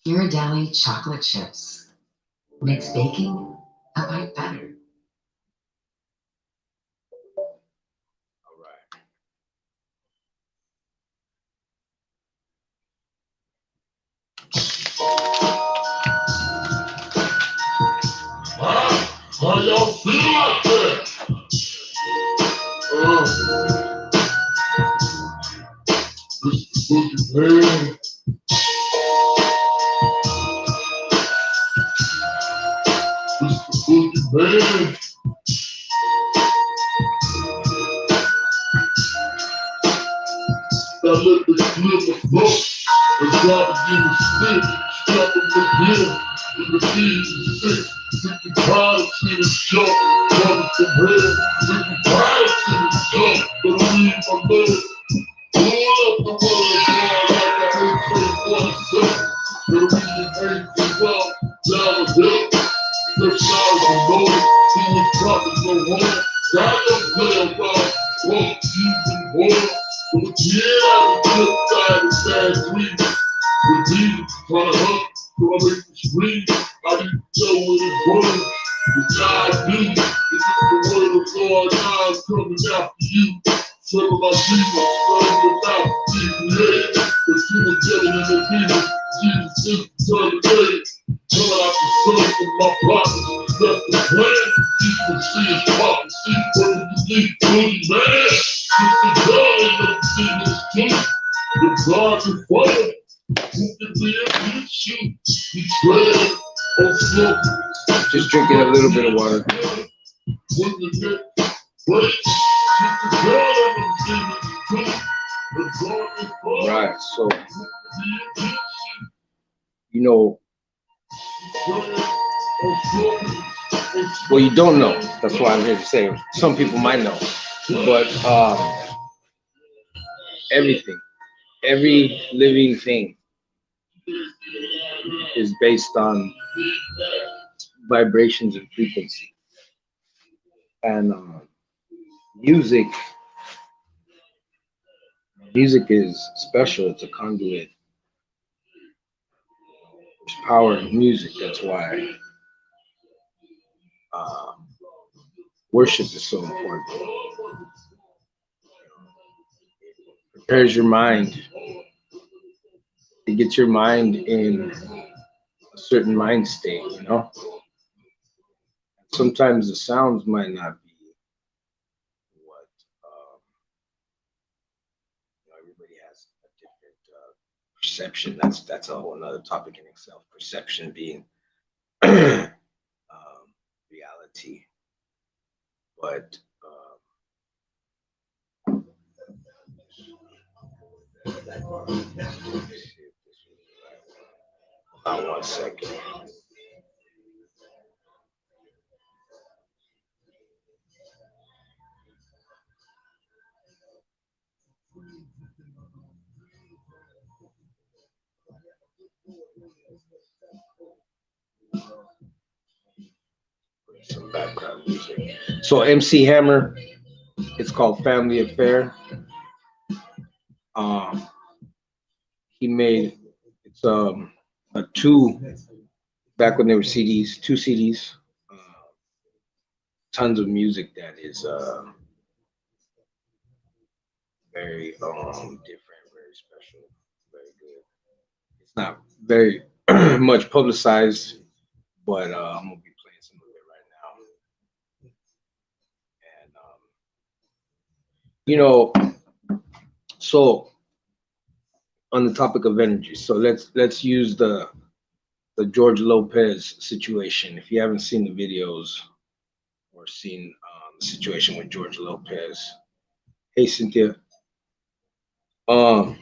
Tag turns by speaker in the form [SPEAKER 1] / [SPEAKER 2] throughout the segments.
[SPEAKER 1] Ghirardelli chocolate chips makes baking a bite better.
[SPEAKER 2] All right. How y'all feel out there? This is Boogie Man. This is Boogie Man. That let the slip flow and try to get it spit. Strap him again in the D6. If you try to see the jump, coming from here. If you try to see the jump, don't leave my leg. Pull up the water bar like an AK-47. The reason ain't the well, down the hill. Left side of the road, he was dropping no home. Got them play around, won't even warm. But yeah, I was just died in bad dreams. With Jesus trying to hunt, so I make the scream. I didn't know what it was. The God knew. It's just the word of God, now I'm coming after you. Serving my demons, spreading your mouth, deep but you were getting in the demons. Jesus is the turn of day. Coming out the sun from my pockets. That's the plan. You can see his pockets. See what you need, Boogie Man. Just the God in the demons too. The God is fire. Who can be against you? Betrayed or smoking.
[SPEAKER 3] Just drinking a little bit of water.
[SPEAKER 2] When you get breaks, just the God in the demons too. The God is fire.
[SPEAKER 3] Right. So,
[SPEAKER 2] Who can be against
[SPEAKER 3] you know,
[SPEAKER 2] you? Betrayed or smoking.
[SPEAKER 3] well, you don't know. That's why I'm here to say. Some people might know, but everything, every living thing is based on vibrations and frequency. And music, music is special. It's a conduit. There's power in music. That's why uh, worship is so important. Prepares your mind. It gets your mind in a certain mind state. Sometimes the sounds might not be what everybody has a different perception. That's a whole other topic in itself. Perception being reality, but hold on one second. Some background music. So MC Hammer, it's called Family Affair. Um, he made it's a two back when there were CDs, two CDs, uh, tons of music that is very different, very special, very good. It's not very much publicized, but I'm gonna be playing some of it right now. And you know, so on the topic of energy, so let's use the George Lopez situation. If you haven't seen the videos or seen the situation with George Lopez, hey Cynthia, um,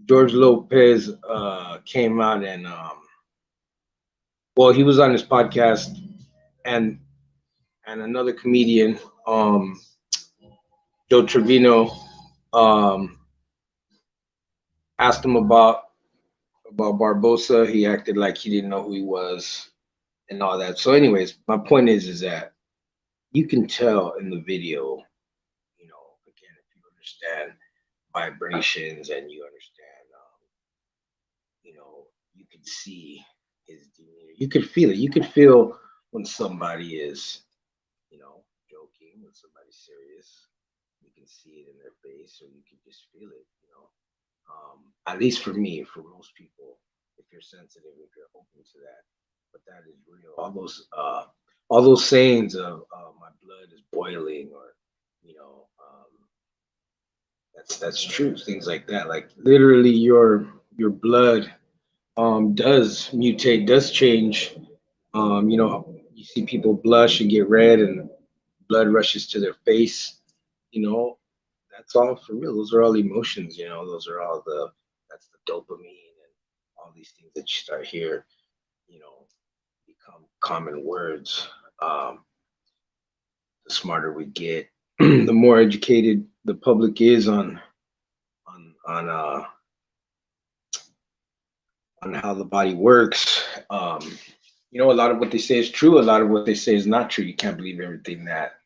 [SPEAKER 3] George Lopez came out and well, he was on his podcast and another comedian, Joe Trevino, um, asked him about Barbosa. He acted like he didn't know who he was and all that. So, anyways, my point is that you can tell in the video, again, if you understand vibrations and you understand, you know, you can see his demeanor. You could feel it. You could feel when somebody is, joking, when somebody's serious. You can see it in their face, or you can just feel it. At least for me, for most people, if you're sensitive, if you're open to that. But that is real. All those sayings of my blood is boiling, or that's true. Things like that, like literally your blood does mutate, does change. You see people blush and get red, and blood rushes to their face. You know, that's all for real. Those are all emotions. Those are all that's the dopamine and all these things that you start here. You know, become common words. The smarter we get, the more educated the public is on on how the body works. A lot of what they say is true. A lot of what they say is not true. You can't believe everything that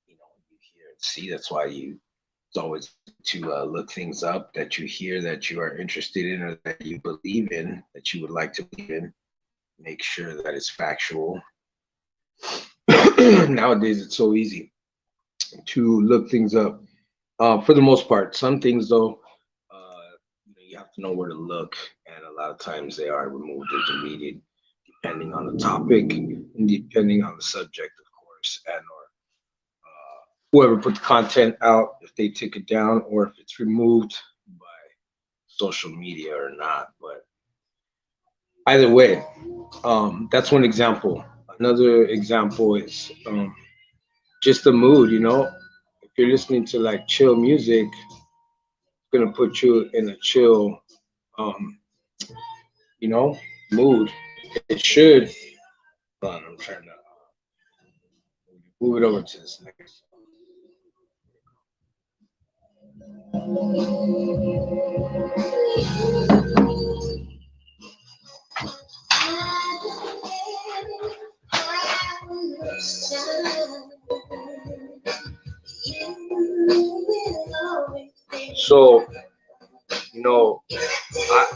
[SPEAKER 3] you hear and see. That's why it's always to look things up that you hear, that you are interested in, or that you believe in, that you would like to believe in. Make sure that it's factual. Nowadays, it's so easy to look things up. For the most part, some things though, you have to know where to look, and a lot of times they are removed or deleted, depending on the topic and depending on the subject, of course, and or whoever put the content out, if they took it down or if it's removed by social media or not. But either way, that's one example. Another example is just the mood. If you're listening to like chill music, it's gonna put you in a chill, um, you know, mood. It should. Hold on, I'm trying to move it over to this next. So,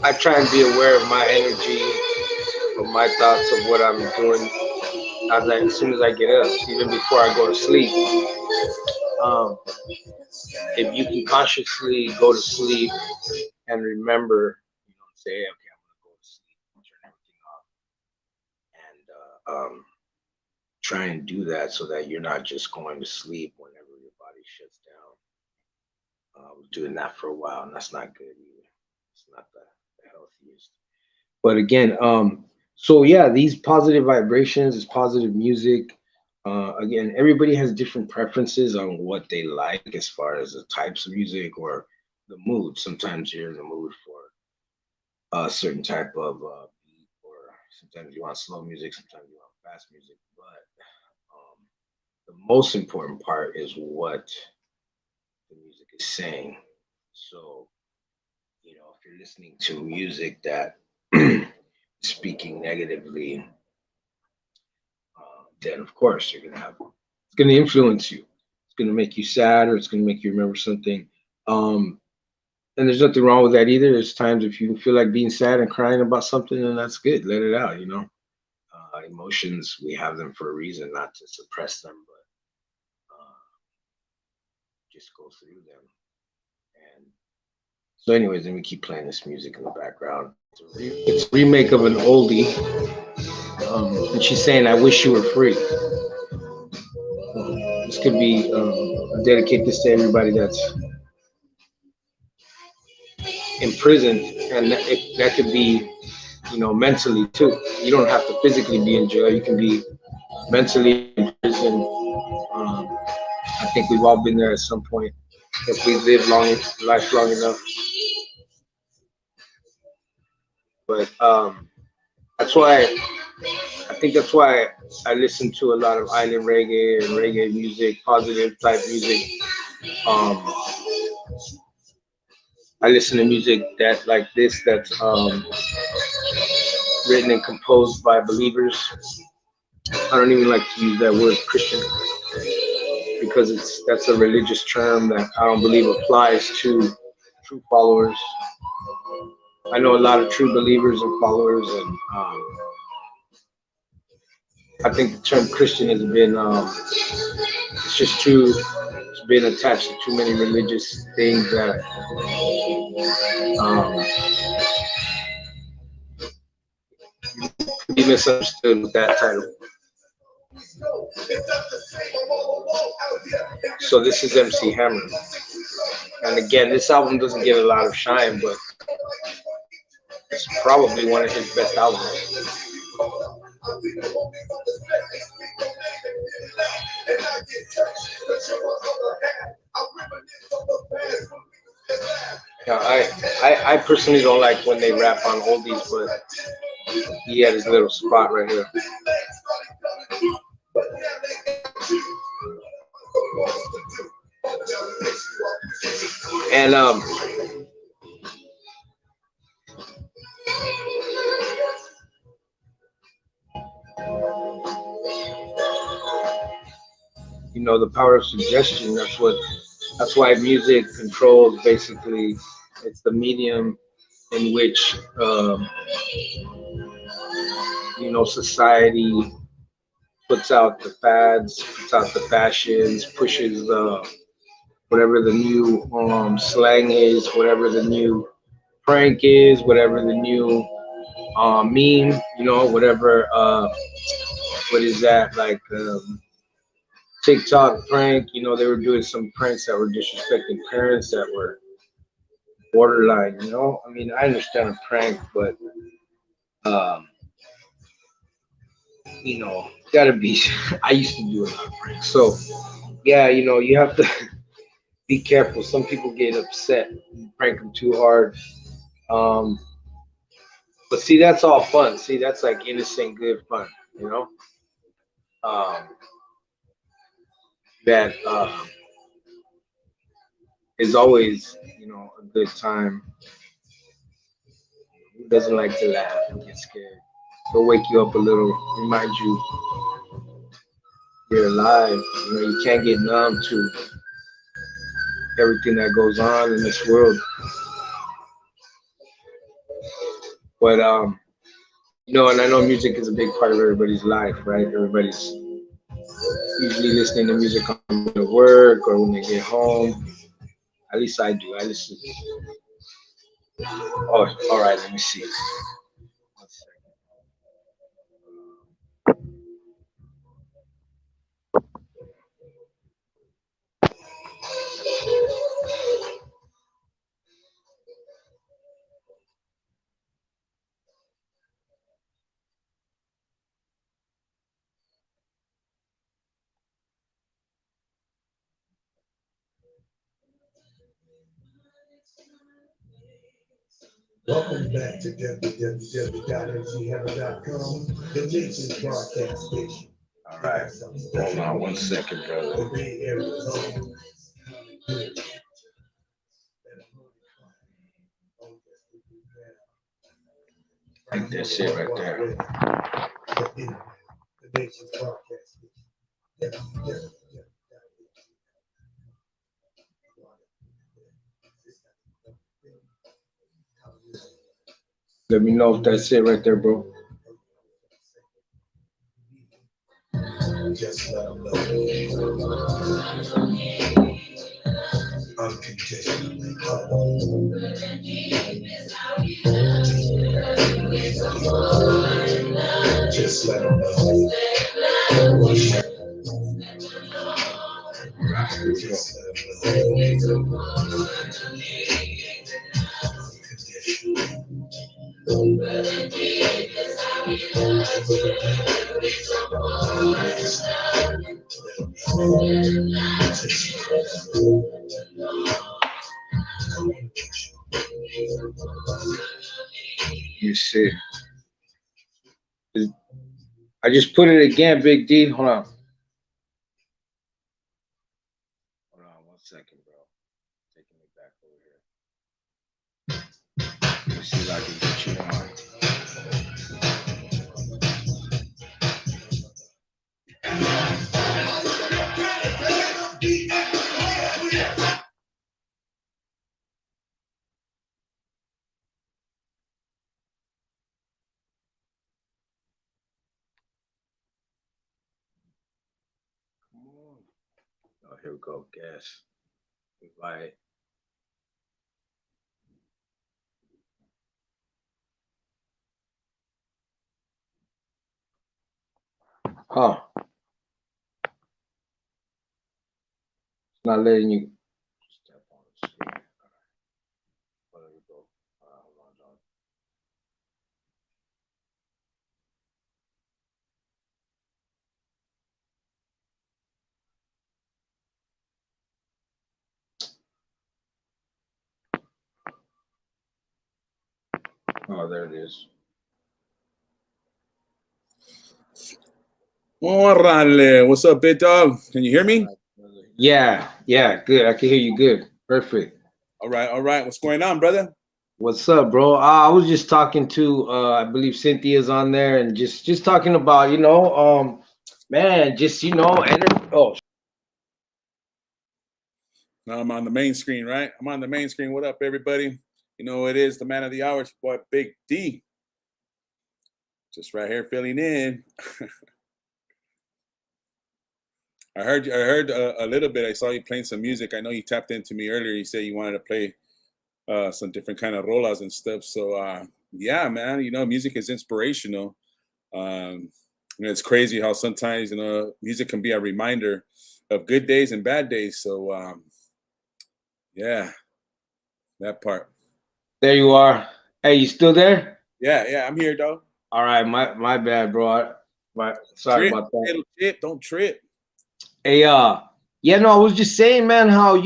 [SPEAKER 3] I try and be aware of my energy, of my thoughts, of what I'm doing as soon as I get up, even before I go to sleep. Um, if you can consciously go to sleep and remember, say, hey, okay, I'm gonna go to sleep, turn everything off, and try and do that so that you're not just going to sleep whenever your body shuts down. I was doing that for a while, and that's not good either. It's not the healthiest. But again, so yeah, these positive vibrations, this positive music. Again, everybody has different preferences on what they like as far as the types of music or the mood. Sometimes you're in the mood for a certain type of beat, or sometimes you want slow music, sometimes you want fast music. But the most important part is what the music is saying. So, if you're listening to music that speaking negatively, then of course it's gonna influence you. It's gonna make you sad, or it's gonna make you remember something. Um, and there's nothing wrong with that either. There's times if you feel like being sad and crying about something, then that's good. Let it out. Emotions, we have them for a reason, not to suppress them, but just go through them. And so, anyways, then we keep playing this music in the background. It's a remake of an oldie, and she's saying, "I wish you were free." This could be I dedicate this to everybody that's imprisoned, and that could be, mentally too. You don't have to physically be in jail. You can be mentally in prison. I think we've all been there at some point if we live life long enough. But that's why I think that's why I listen to a lot of island reggae and reggae music, positive type music. Um, I listen to music that like this, that's written and composed by believers. I don't even like to use that word Christian, because that's a religious term that I don't believe applies to true followers I know a lot of true believers and followers, and I think the term Christian has been it's just too it's been attached to too many religious things that um, be misunderstood with that title. So this is MC Hammer, and again, this album doesn't get a lot of shine, but it's probably one of his best albums. Yeah, I personally don't like when they rap on oldies, but he had his little spot right here. And you know, the power of suggestion. That's why music controls basically. It's the medium in which you know, society puts out the fads, puts out the fashions, pushes whatever the new slang is, whatever the new prank is, whatever the new meme, you know, whatever what is that, like TikTok prank, you know, they were doing some pranks that were disrespecting parents that were borderline, you know. I mean, I understand a prank, but um, you know, gotta be. I used to do a lot of pranks, so yeah, you know, you have to be careful. Some people get upset, you prank them too hard. Um, but see, that's all fun. See, that's like innocent, good fun, you know. Um, that is always, you know, a good time. Who doesn't like to laugh and get scared? It'll wake you up a little, remind you you're alive. You know, you can't get numb to everything that goes on in this world. But you know, and I know music is a big part of everybody's life, right? Everybody's usually listening to music on the way to work or when they get home. At least I do. I listen. Oh, all right. Let me see. One second.
[SPEAKER 2] Welcome back to www.mghammer.com, the nation's broadcast station.
[SPEAKER 3] All right. Hold on one second, brother.
[SPEAKER 2] The Bay Area's own.
[SPEAKER 3] Like that shit right there.
[SPEAKER 2] The nation's broadcast station.
[SPEAKER 3] Let me know if that's it right there, bro.
[SPEAKER 2] Just let them know. Unconditionally. Just let them know. Just let them
[SPEAKER 3] You see. I just put it again, Big D. Hold on. Hold on one second, bro. Taking it back over here. Let me see if I can get you on. Oh, here we go. Guess. Invite. Huh. It's not letting you step on the screen. Oh, there we go. Hold on, John. Oh, there it is.
[SPEAKER 4] Órale, what's up, big dog? Can you hear me?
[SPEAKER 3] Yeah, yeah, good. I can hear you good. Perfect.
[SPEAKER 4] All right. What's going on, brother?
[SPEAKER 3] What's up, bro? I was just talking to I believe Cynthia's on there and just talking about, man, just oh,
[SPEAKER 4] Now I'm on the main screen, right? I'm on the main screen. What up, everybody? You know it is the man of the hour, boy, Big D. Just right here filling in. I heard a little bit. I saw you playing some music. I know you tapped into me earlier. You said you wanted to play some different kind of rolas and stuff. So yeah, man, music is inspirational. It's crazy how sometimes music can be a reminder of good days and bad days. So yeah, that part.
[SPEAKER 3] there you are. Hey, you still there?
[SPEAKER 4] Yeah, I'm here, dog.
[SPEAKER 3] All right, my bad, bro. Sorry about that.
[SPEAKER 4] Little tip, don't trip.
[SPEAKER 3] Hey, yeah, no, I was just saying, man, how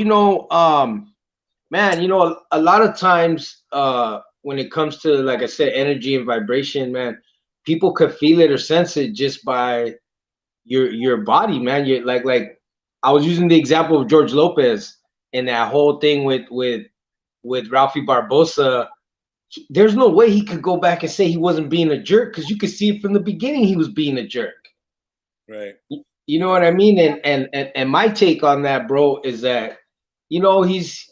[SPEAKER 3] man, a lot of times, when it comes to, like I said, energy and vibration, man, people could feel it or sense it just by your body, man. You like I was using the example of George Lopez and that whole thing with Ralphie Barbosa. There's no way he could go back and say he wasn't being a jerk because you could see it from the beginning he was being a jerk.
[SPEAKER 4] Right.
[SPEAKER 3] You know what I mean? And my take on that, bro, is that he's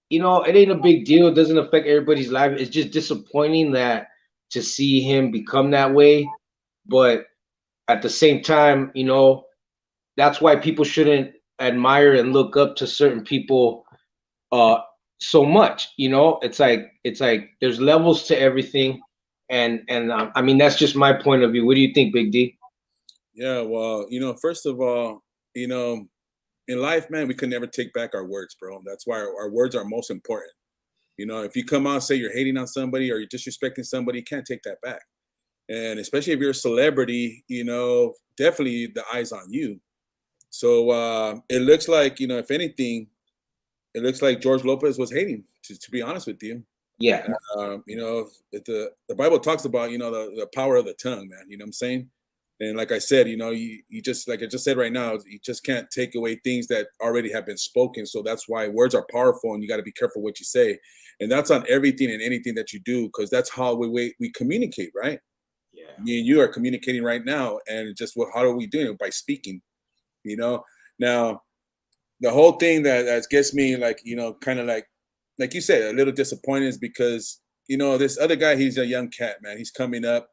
[SPEAKER 3] it ain't a big deal. It doesn't affect everybody's life. It's just disappointing that to see him become that way. But at the same time, that's why people shouldn't admire and look up to certain people so much. It's like there's levels to everything. And I mean, that's just my point of view. What do you think, Big D?
[SPEAKER 4] Yeah, well, first of all, in life, man, we can never take back our words, bro. That's why our words are most important. If you come out and say you're hating on somebody or you're disrespecting somebody, you can't take that back. And especially if you're a celebrity, definitely the eyes on you. So it looks like, if anything, it looks like George Lopez was hating, to be honest with you.
[SPEAKER 3] Yeah.
[SPEAKER 4] The Bible talks about, the power of the tongue, man. You know what I'm saying? And like I said, you just, like I just said right now, you just can't take away things that already have been spoken. So that's why words are powerful and you got to be careful what you say. And that's on everything and anything that you do, because that's how we communicate, right?
[SPEAKER 3] Yeah.
[SPEAKER 4] Me and you are communicating right now. And just how are we doing it? By speaking, Now, the whole thing that gets me, like, kind of like you said, a little disappointed is because, this other guy, he's a young cat, man. He's coming up.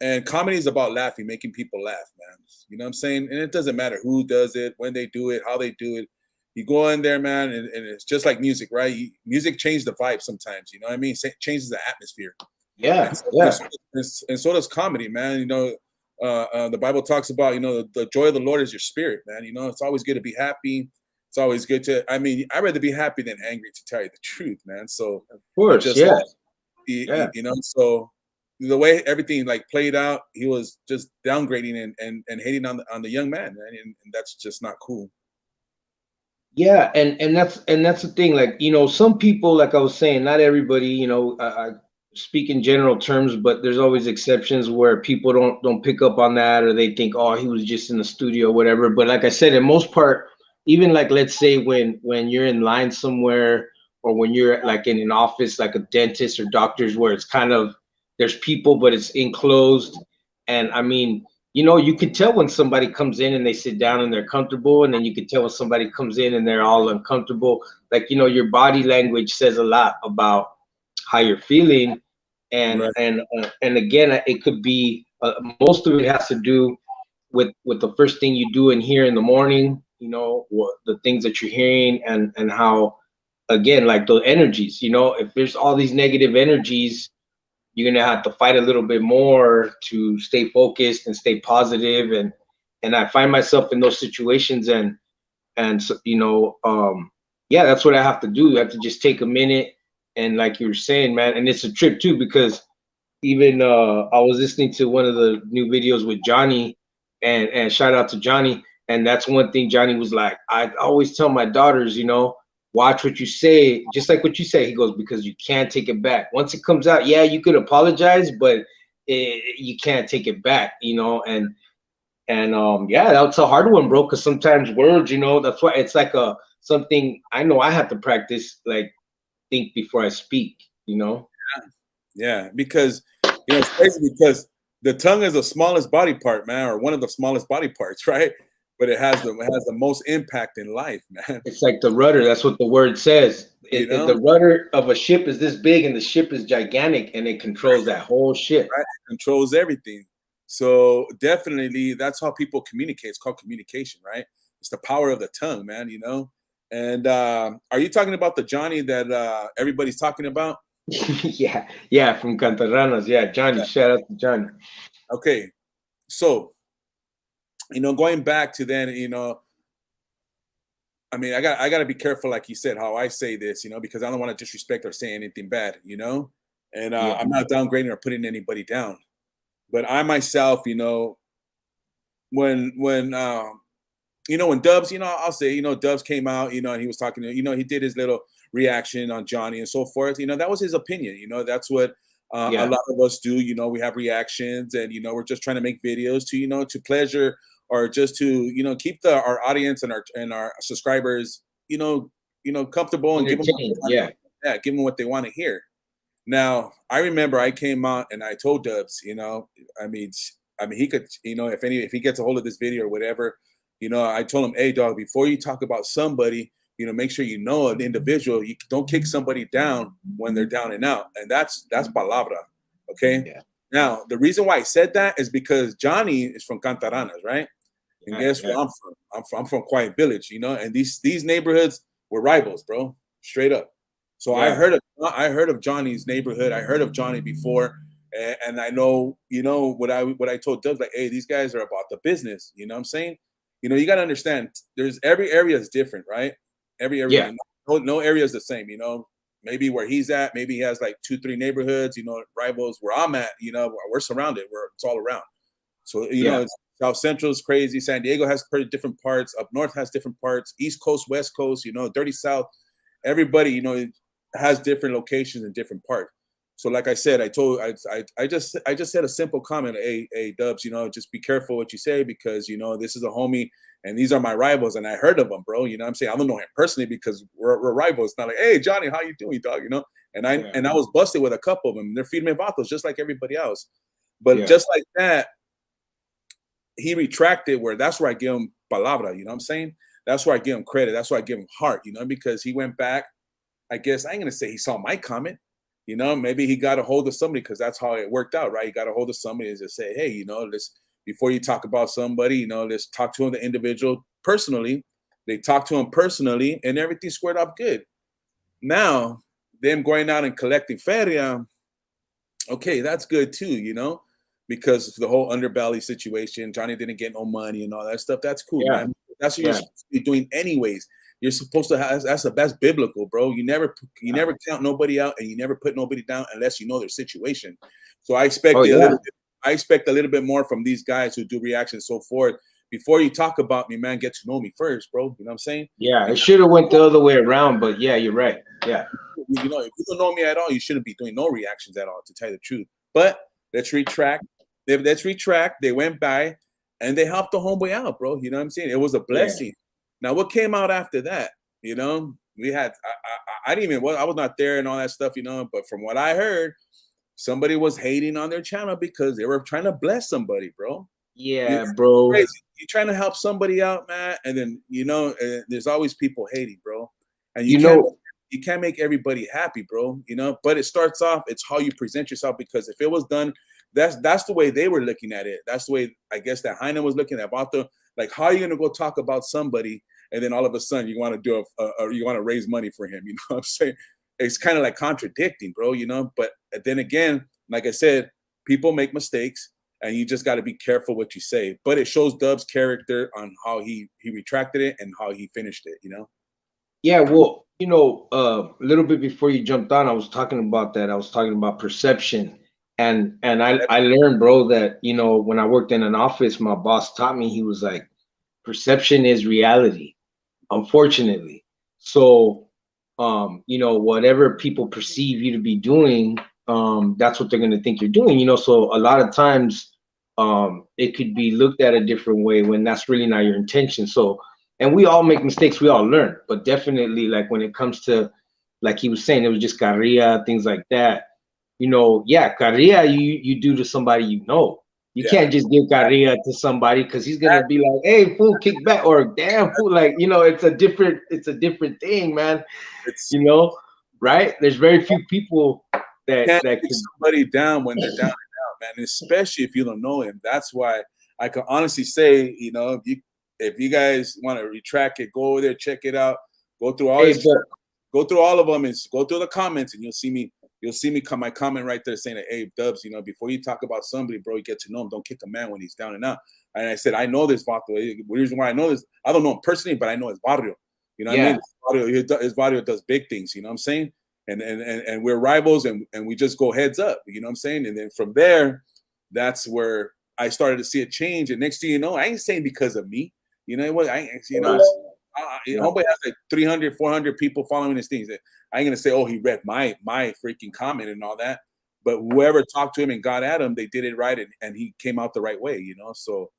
[SPEAKER 4] And comedy is about laughing, making people laugh, man. You know what I'm saying? And it doesn't matter who does it, when they do it, how they do it. You go in there, man, and it's just like music, right? Music changes the vibe sometimes, you know what I mean? It changes the atmosphere.
[SPEAKER 3] Yeah,
[SPEAKER 4] And so does comedy, man. The Bible talks about, the joy of the Lord is your spirit, man. It's always good to be happy. It's always good to, I'd rather be happy than angry, to tell you the truth, man. So,
[SPEAKER 3] of course,
[SPEAKER 4] so the way everything like played out, he was just downgrading and hating on the young man, and that's just not cool.
[SPEAKER 3] Yeah, and that's the thing. Like, some people, like I was saying, not everybody. I speak in general terms, but there's always exceptions where people don't pick up on that, or they think, oh, he was just in the studio, whatever. But like I said, in most part, even like, let's say when you're in line somewhere, or when you're like in an office, like a dentist or doctors, where it's kind of there's people, but it's enclosed. And I mean, you could tell when somebody comes in and they sit down and they're comfortable, and then you could tell when somebody comes in and they're all uncomfortable. Like, your body language says a lot about how you're feeling. And
[SPEAKER 4] Right.
[SPEAKER 3] and again, it could be most of it has to do with the first thing you do in here in the morning, you know, what the things that you're hearing, and how, again, like the energies, you know, if there's all these negative energies, you're gonna have to fight a little bit more to stay focused and stay positive. And I find myself in those situations, and so, you know, yeah, that's what I have to do. I have to just take a minute, and like you were saying, man, and it's a trip too, because even I was listening to one of the new videos with Johnny, and shout out to Johnny. And that's one thing Johnny was like, I always tell my daughters, you know, watch what you say, just like what you say. He goes, because you can't take it back. Once it comes out, yeah, you could apologize, but you can't take it back, you know. And yeah, that's a hard one, bro, because sometimes words, you know, that's why it's like a something I know I have to practice, like think before I speak, you know.
[SPEAKER 4] Yeah, because you know it's crazy because the tongue is the smallest body part, man, or one of the smallest body parts, right? But it has the most impact in life, man.
[SPEAKER 3] It's like the rudder. That's what the word says.
[SPEAKER 4] You
[SPEAKER 3] The
[SPEAKER 4] know,
[SPEAKER 3] rudder of a ship is this big, and the ship is gigantic, and it controls that whole ship.
[SPEAKER 4] right? It controls everything. So definitely, that's how people communicate. It's called communication, right? It's the power of the tongue, man. You know. And are you talking about the Johnny that everybody's talking about?
[SPEAKER 3] Yeah, yeah, from Cantaranas. Yeah, Johnny.
[SPEAKER 4] Yeah.
[SPEAKER 3] Shout out to Johnny.
[SPEAKER 4] Okay, so you know, going back to then, you know, I mean, I got to be careful, like you said, how I say this, you know, because I don't want to disrespect or say anything bad, you know, and
[SPEAKER 3] Yeah,
[SPEAKER 4] I'm not downgrading or putting anybody down, but I myself, you know, when you know, when Dubs, you know, I'll say, you know, Dubs came out, you know, and he was talking to, you know, he did his little reaction on Johnny and so forth. You know, that was his opinion. You know, that's what a
[SPEAKER 3] yeah.
[SPEAKER 4] lot of us do. You know, we have reactions, and you know, we're just trying to make videos to, you know, to pleasure or just to, you know, keep our audience and our subscribers, you know, comfortable and give them what they
[SPEAKER 3] Entertained.
[SPEAKER 4] want.
[SPEAKER 3] Yeah,
[SPEAKER 4] Yeah, give them what they want to hear. Now, I remember I came out and I told Dubs, you know, I mean, he could, you know, if he gets a hold of this video or whatever, you know, I told him, hey, dog, before you talk about somebody, you know, make sure you know an individual. You don't kick somebody down when they're down and out, and that's palabra, okay?
[SPEAKER 3] yeah,
[SPEAKER 4] Now, the reason why I said that is because Johnny is from Cantaranas, right? And
[SPEAKER 3] yeah,
[SPEAKER 4] guess
[SPEAKER 3] yeah,
[SPEAKER 4] where I'm from? I'm from Quiet Village, you know, and these neighborhoods were rivals, bro, straight up. So
[SPEAKER 3] yeah.
[SPEAKER 4] I heard of Johnny's neighborhood. I heard of Johnny before, and I know, you know, what I told Doug, like, hey, these guys are about the business. You know what I'm saying? You know, you got to understand. There's every area is different, right? Every area,
[SPEAKER 3] Yeah.
[SPEAKER 4] no area is the same. You know, maybe where he's at, maybe he has like 2, 3 neighborhoods. You know, rivals. Where I'm at, you know, we're surrounded. It's all around. So you know,
[SPEAKER 3] Yeah.
[SPEAKER 4] South Central is crazy. San Diego has pretty different parts. Up north has different parts. East Coast, West Coast. You know, Dirty South. Everybody, you know, has different locations and different parts. So, like I said, I just said a simple comment. Hey, Dubs, you know, just be careful what you say because you know this is a homie and these are my rivals and I heard of them, bro. You know what I'm saying? I don't know him personally because we're rivals. It's not like, hey, Johnny, how you doing, dog? You know,
[SPEAKER 3] Yeah.
[SPEAKER 4] and I was busted with a couple of them. They're feeding me vatos just like everybody else. But
[SPEAKER 3] Yeah.
[SPEAKER 4] just like that, he retracted where that's where I give him palabra, you know what I'm saying? That's where I give him credit. That's where I give him heart, you know, because he went back. I guess I ain't gonna say he saw my comment, you know, maybe he got a hold of somebody because that's how it worked out, right? He got a hold of somebody and just say, hey, you know, let's before you talk about somebody, you know, let's talk to him, the individual personally. They talked to him personally and everything squared off good. Now, them going out and collecting feria, okay, that's good too, you know, because of the whole underbelly situation. Johnny didn't get no money and all that stuff. That's cool,
[SPEAKER 3] Yeah.
[SPEAKER 4] man. That's what you're
[SPEAKER 3] Yeah.
[SPEAKER 4] supposed to be doing, anyways. You're supposed to have that's biblical, bro. You never count nobody out and you never put nobody down unless you know their situation. So
[SPEAKER 3] Oh yeah.
[SPEAKER 4] I expect a little bit more from these guys who do reactions so forth. Before you talk about me, man, get to know me first, bro. You know what I'm saying?
[SPEAKER 3] Yeah. It should have went the other way around, but yeah, you're right. Yeah.
[SPEAKER 4] You know, if you don't know me at all, you shouldn't be doing no reactions at all, to tell you the truth. But let's retract. Let's retract. They went by and they helped the homeboy out, bro. You know what I'm saying? It was a
[SPEAKER 3] Yeah.
[SPEAKER 4] blessing. Now, what came out after that? You know, we had I didn't even I was not there and all that stuff, you know. But from what I heard, somebody was hating on their channel because they were trying to bless somebody, bro. You,
[SPEAKER 3] Yeah, bro.
[SPEAKER 4] crazy. You're trying to help somebody out, man, and then you know, there's always people hating, bro, and you
[SPEAKER 3] You
[SPEAKER 4] can't
[SPEAKER 3] know,
[SPEAKER 4] you can't make everybody happy, bro. You know, but it starts off. It's how you present yourself, because if it was done, that's the way they were looking at it. That's the way I guess that Heine was looking at Vato. Like, how are you gonna go talk about somebody and then all of a sudden you want to do you want to raise money for him? You know what I'm saying? It's kind of like contradicting, bro. You know, but then again, like I said, people make mistakes, and you just got to be careful what you say. But it shows Dub's character on how he retracted it and how he finished it. You know?
[SPEAKER 3] Yeah, well, you know, a little bit before you jumped on, I was talking about that. I was talking about perception, and I learned, bro, that, you know, when I worked in an office, my boss taught me. He was like, perception is reality, unfortunately. So, you know, whatever people perceive you to be doing, that's what they're going to think you're doing. You know, so a lot of times, it could be looked at a different way when that's really not your intention. So, and we all make mistakes, we all learn, but definitely, like, when it comes to, like he was saying, it was just carrilla, things like that. You know, yeah, carrilla you do to somebody, you know. You can't just give carrilla to somebody, because he's gonna be like, "Hey, fool, kick back," or "Damn, fool," like, you know, it's a different thing, man.
[SPEAKER 4] It's,
[SPEAKER 3] you know, right? There's very few people that
[SPEAKER 4] take
[SPEAKER 3] can
[SPEAKER 4] somebody down when they're down and out, man. And especially if you don't know him. That's why I can honestly say, you know, if you guys want to retract it, go over there, check it out, go through all go through all of them, and go through the comments, and you'll see me my comment right there saying that, hey, Dubs, you know, before you talk about somebody, bro, you get to know him. Don't kick a man when he's down and out. And I said, I know this Vato. The reason why I know this, I don't know him personally, but I know his barrio. You know what I mean? His barrio does big things, you know what I'm saying? And we're rivals, and we just go heads up, you know what I'm saying? And then from there, that's where I started to see a change. And next thing you know, I ain't saying because of me. You know what? Homeboy has like 300, 400 people following his things. I ain't gonna say, oh, he read my freaking comment and all that. But whoever talked to him and got at him, they did it right, and he came out the right way. You know, so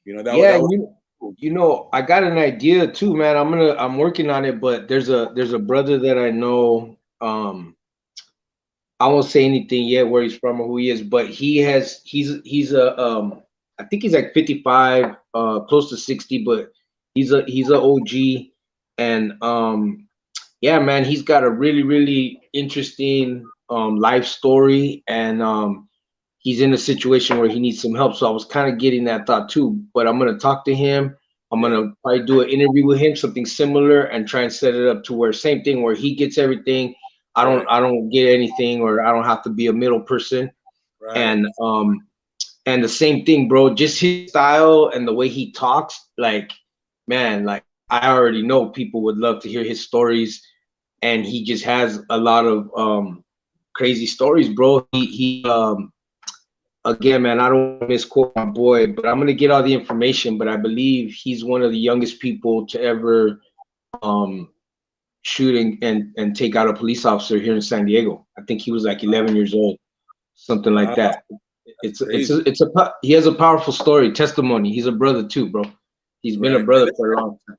[SPEAKER 4] you know that.
[SPEAKER 3] Yeah,
[SPEAKER 4] was
[SPEAKER 3] you know, I got an idea too, man. I'm working on it, but there's a brother that I know. I won't say anything yet where he's from or who he is, but he's a I think he's like 55, close to 60, but he's a OG, and yeah, man, he's got a really, really interesting life story, and he's in a situation where he needs some help. So I was kind of getting that thought too, but I'm gonna talk to him. I'm gonna probably do an interview with him, something similar, and try and set it up to where same thing, where he gets everything. I don't get anything, or I don't have to be a middle person. Right. And the same thing, bro, just his style and the way he talks, like, man, like, I already know people would love to hear his stories, and he just has a lot of crazy stories, bro. He again, man, I don't misquote my boy, but I'm gonna get all the information. But I believe he's one of the youngest people to ever shoot and take out a police officer here in San Diego. I think he was like 11 years old, something like that. He has a powerful story, testimony. He's a brother too, bro. He's been a brother for a long time.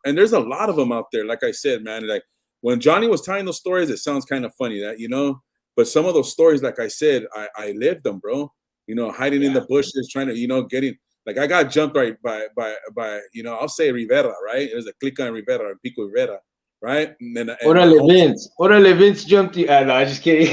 [SPEAKER 4] And there's a lot of them out there. Like I said, man, like when Johnny was telling those stories, it sounds kind of funny, that, you know, but some of those stories, like I said, I lived them, bro. You know, hiding in the bushes, trying to, you know, getting, like, I got jumped right by you know, I'll say Rivera, right? There's a click on Rivera, Pico Rivera, right? And then
[SPEAKER 3] Orale Vince jumped you. No, I'm just kidding.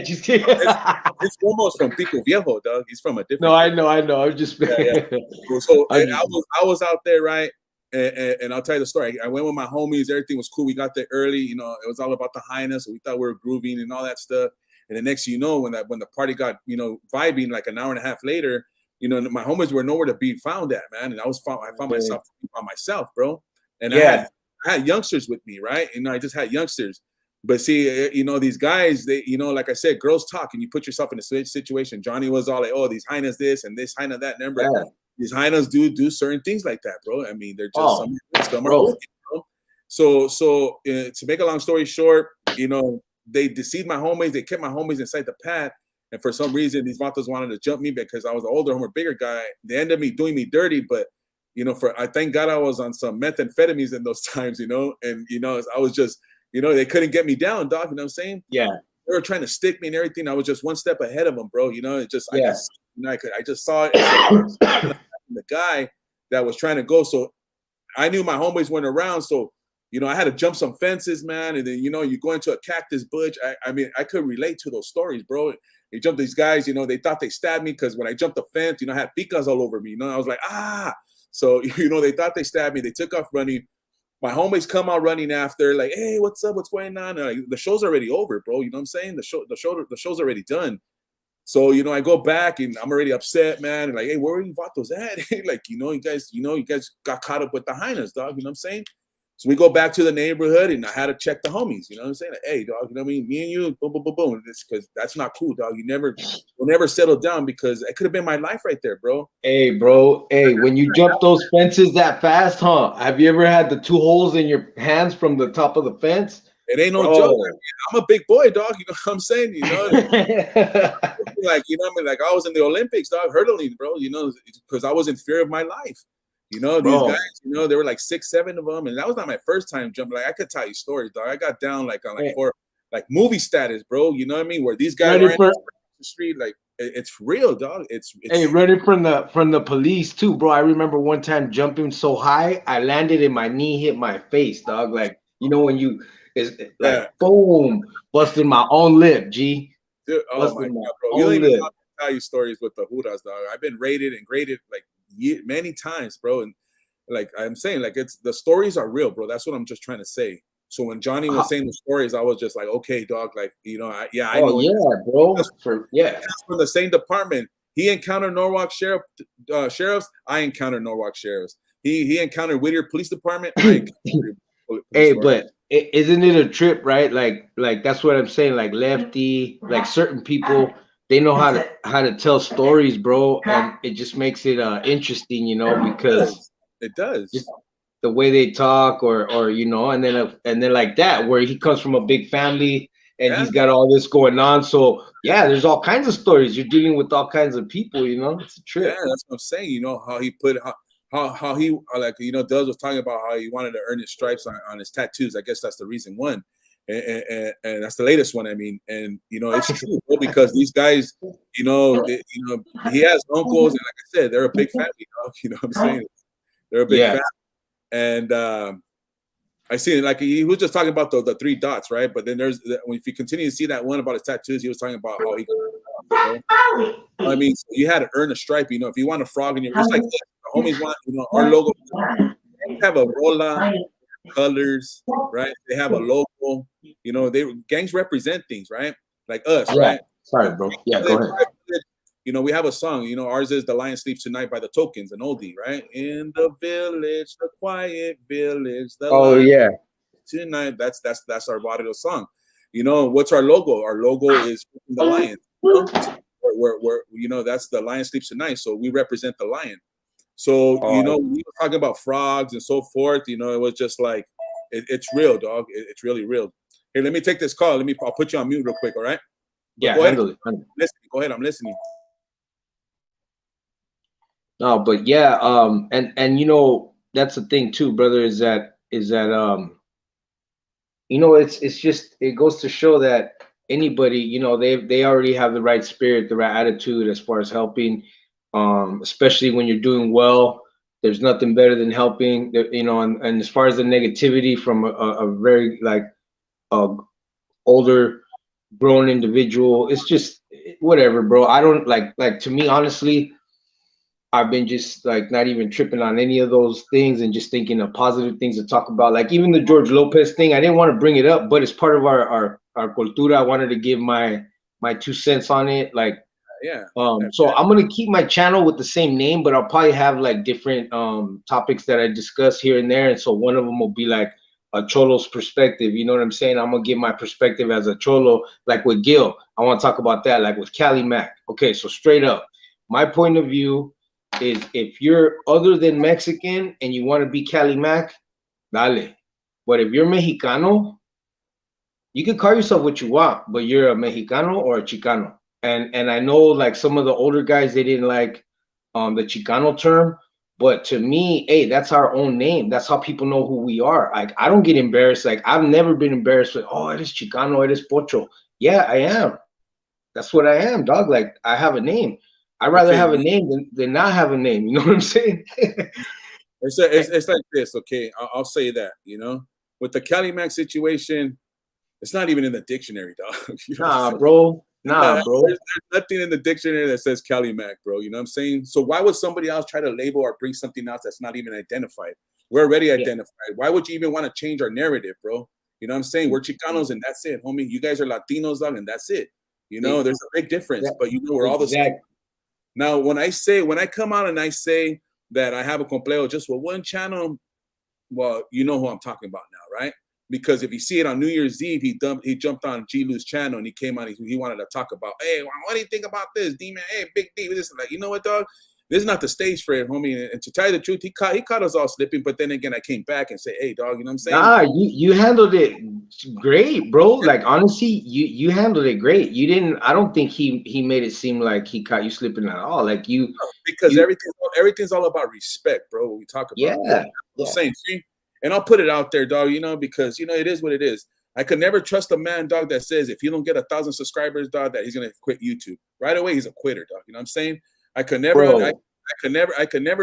[SPEAKER 3] Just kidding.
[SPEAKER 4] It's almost from Pico Viejo, dog. He's from a different.
[SPEAKER 3] No, I know. I'm just.
[SPEAKER 4] So I was out there, right? And I'll tell you the story. I went with my homies. Everything was cool. We got there early. You know, it was all about the highness. So we thought we were grooving and all that stuff. And the next thing you know, when the party got, you know, vibing, like an hour and a half later, you know, my homies were nowhere to be found at, man. And I found myself by myself, bro. And I had youngsters with me, right? And I just had youngsters. But see, you know, these guys, they, you know, like I said, girls talk, and you put yourself in a situation. Johnny was all like, oh, these hyenas this and this hyena that. Remember, these hyenas do certain things like that, bro. I mean, they're just some are wicked, bro. So to make a long story short, you know, they deceived my homies. They kept my homies inside the pad. And for some reason, these vatos wanted to jump me because I was the older, bigger guy. They ended up doing me dirty, but, you know, I thank God I was on some methamphetamines in those times, you know, and, you know, I was just, you know, they couldn't get me down, dog. You know what I'm saying?
[SPEAKER 3] Yeah.
[SPEAKER 4] They were trying to stick me and everything. I was just one step ahead of them, bro. You know, I just saw it. The guy that was trying to go. So I knew my homies weren't around. So, you know, I had to jump some fences, man. And then, you know, you go into a cactus bush. I mean, I could relate to those stories, bro. They jumped these guys, you know, they thought they stabbed me because when I jumped the fence, you know, I had picas all over me. You know, I was like, ah. So, you know, they thought they stabbed me. They took off running. My homies come out running after, like, hey, what's up? What's going on? Like, the show's already over, bro. You know what I'm saying? The show's already done. So, you know, I go back and I'm already upset, man. And like, hey, where are you vatos at? Like, you guys got caught up with the hyenas, dog. You know what I'm saying? So we go back to the neighborhood and I had to check the homies. You know what I'm saying? Like, hey, dog, you know what I mean? Me and you, boom, boom, boom, boom. Because that's not cool, dog. You'll never settle down because it could have been my life right there, bro.
[SPEAKER 3] Hey, bro. Hey, when you jump those fences that fast, huh? Have you ever had the 2 holes in your hands from the top of the fence?
[SPEAKER 4] It ain't no
[SPEAKER 3] Bro.
[SPEAKER 4] joke. I mean, I'm a big boy, dog. You know what I'm saying? You know, like, you know what I mean? Like, I was in the Olympics, dog, hurdling, bro, you know, because I was in fear of my life. You know, these
[SPEAKER 3] Bro.
[SPEAKER 4] guys, you know, there were like 6, 7 of them. And that was not my first time jumping. Like, I could tell you stories, dog. I got down like on like for like movie status, bro. You know what I mean? Where these guys are in the street, like, it's real, dog. It's
[SPEAKER 3] Hey, running from the police too, bro. I remember one time jumping so high, I landed and my knee hit my face, dog. Like, you know, when you it's like boom, busted my own lip, G.
[SPEAKER 4] Dude, oh my God, bro. You don't even know how to tell you stories with the Judas, dog. I've been rated and graded like many times, bro. And like I'm saying, like it's the stories are real, bro. That's what I'm just trying to say. So when Johnny was saying the stories, I was just like, okay, dog, like, you know, I know.
[SPEAKER 3] Yeah, bro. That's
[SPEAKER 4] from the same department. He encountered Norwalk sheriffs. I encountered Norwalk sheriffs. He encountered Whittier Police Department. I encountered
[SPEAKER 3] Hey, but isn't it a trip, right? Like that's what I'm saying. Like Lefty, like certain people, they know how to tell stories, bro, and it just makes it interesting, you know, because
[SPEAKER 4] it does.
[SPEAKER 3] Just the way they talk, or you know, and then like that, where he comes from a big family and he's got all this going on. So yeah, there's all kinds of stories. You're dealing with all kinds of people, you know. It's a trip.
[SPEAKER 4] Yeah, that's what I'm saying. You know how he put how he like, you know, Duz was talking about how he wanted to earn his stripes on his tattoos. I guess that's the reason one, and that's the latest one. I mean, and you know, it's true, bro, because these guys, you know, he has uncles, and like I said, they're a big family, dog. You know what I'm saying? They're a big family, and I see it. Like he was just talking about the 3 dots, right? But then if you continue to see that one about his tattoos, he was talking about how he. You know? I mean, so you had to earn a stripe. You know, if you want a frog in your, just like the homies want, you know, our logo. They have a rolla, colors, right? They have a logo. You know, gangs represent things, right? Like us, right?
[SPEAKER 3] Sorry, bro. Yeah, go ahead.
[SPEAKER 4] You know, we have a song. You know, ours is "The Lion Sleeps Tonight" by the Tokens, an oldie, right? In the village, the quiet village. Tonight. That's our barrio song. You know, what's our logo? Our logo is the lion. You know? Where you know, that's the lion sleeps tonight. So we represent the lion. So you know, we were talking about frogs and so forth. You know, it was just like it's real, dog. It's really real. Here, let me take this call. I'll put you on mute real quick. All right?
[SPEAKER 3] Yeah,
[SPEAKER 4] go ahead.
[SPEAKER 3] Listen.
[SPEAKER 4] Go ahead. I'm listening.
[SPEAKER 3] No, but yeah, and you know, that's the thing too, brother, is that you know, it's just, it goes to show that anybody, you know, they already have the right spirit, the right attitude as far as helping, especially when you're doing well. There's nothing better than helping, you know, and as far as the negativity from a very like older grown individual, it's just whatever, bro. I don't like to me, honestly, I've been just like not even tripping on any of those things and just thinking of positive things to talk about. Like even the George Lopez thing, I didn't want to bring it up, but it's part of our cultura. I wanted to give my 2 cents on it. Like, so I'm gonna keep my channel with the same name, but I'll probably have like different topics that I discuss here and there. And so one of them will be like a cholo's perspective. You know what I'm saying? I'm gonna give my perspective as a cholo, like with Gil. I want to talk about that, like with Cali Mac. Okay, so straight up, my point of view is if you're other than Mexican and you want to be Cali Mac, dale. But if you're Mexicano, you can call yourself what you want, but you're a Mexicano or a Chicano. And I know like some of the older guys, they didn't like the Chicano term, but to me, hey, that's our own name. That's how people know who we are. Like I don't get embarrassed. Like I've never been embarrassed with, oh, it is Chicano, it is Pocho. Yeah, I am. That's what I am, dog. Like I have a name. I'd rather have a name than not have a name. You know what I'm saying?
[SPEAKER 4] It's like this, okay? I'll say that, you know? with the Cali Mac situation, it's not even in the dictionary, dog. You know what I'm
[SPEAKER 3] Nah,
[SPEAKER 4] saying?
[SPEAKER 3] bro. Nah,
[SPEAKER 4] There's
[SPEAKER 3] bro.
[SPEAKER 4] nothing in the dictionary that says Cali Mac, bro. You know what I'm saying? So why would somebody else try to label or bring something else that's not even identified? We're already identified. Why would you even want to change our narrative, bro? You know what I'm saying? We're Chicanos and that's it, homie. You guys are Latinos, dog, and that's it. You know, there's a big difference, but you know, we're all the same. Now, when I come out and I say that I have a complejo just with one channel, well, you know who I'm talking about now, right? Because if you see it on New Year's Eve, he jumped on G Lou's channel and he came on. He wanted to talk about, hey, what do you think about this, D-Man? Hey, Big D, this and that. You know what, dog? This is not the stage for it, homie. And to tell you the truth, he caught us all slipping. But then again, I came back and said, hey, dog, you know what I'm saying?
[SPEAKER 3] Nah, you handled it great, bro. Like honestly, you handled it great. You didn't. I don't think he made it seem like he caught you slipping at all. Like
[SPEAKER 4] because everything's all about respect, bro. What we talk about.
[SPEAKER 3] Yeah.
[SPEAKER 4] The same. See? And I'll put it out there, dog, you know, because, you know, it is what it is. I could never trust a man, dog, that says if you don't get 1,000 subscribers, dog, that he's going to quit YouTube. Right away, he's a quitter, dog. You know what I'm saying? I could never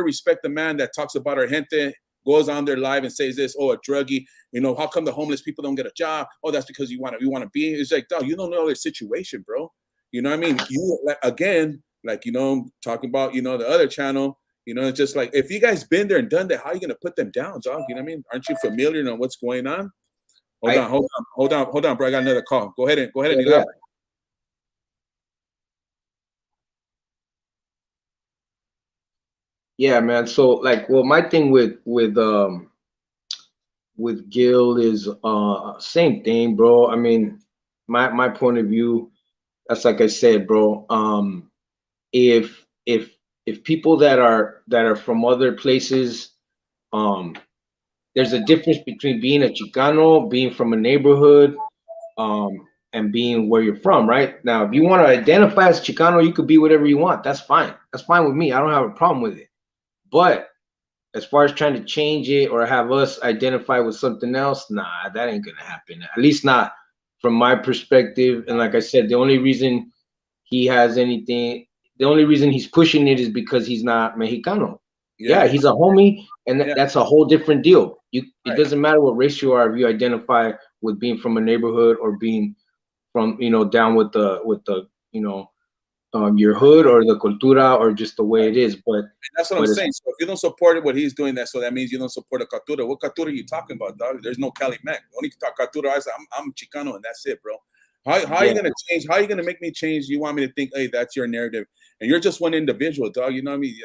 [SPEAKER 4] respect the man that talks about our gente, goes on their live and says this, oh, a druggie, you know, how come the homeless people don't get a job? Oh, that's because you want to be. It's like, dog, you don't know their situation, bro. You know what I mean? You, again, like, you know, talking about, you know, the other channel, you know, it's just like, if you guys been there and done that, how are you going to put them down, dog? You know what I mean? Aren't you familiar on what's going on? Hold on, bro. I got another call. Go ahead and elaborate.
[SPEAKER 3] Yeah, man. So like, well, my thing with Gil is same thing, bro. I mean, my point of view, that's like I said, bro. If people that are from other places, there's a difference between being a Chicano, being from a neighborhood, and being where you're from, right? Now, if you want to identify as Chicano, you could be whatever you want. That's fine. That's fine with me. I don't have a problem with it. But as far as trying to change it or have us identify with something else, nah, that ain't gonna happen. At least not from my perspective. And like I said, the only reason he's pushing it is because he's not Mexicano. Yeah, he's a homie, and that's a whole different deal. It doesn't matter what race you are if you identify with being from a neighborhood or being from, you know, down with the you know, your hood or the cultura or just the way it is. But
[SPEAKER 4] that's what I'm saying. So if you don't support what he's doing, so that means you don't support a cultura. What cultura are you talking about, dog? There's no Cali Mac. The only cultura I'm Chicano, and that's it, bro. How are you gonna change? How are you gonna make me change? You want me to think, hey, that's your narrative, and you're just one individual, dog. You know what I mean?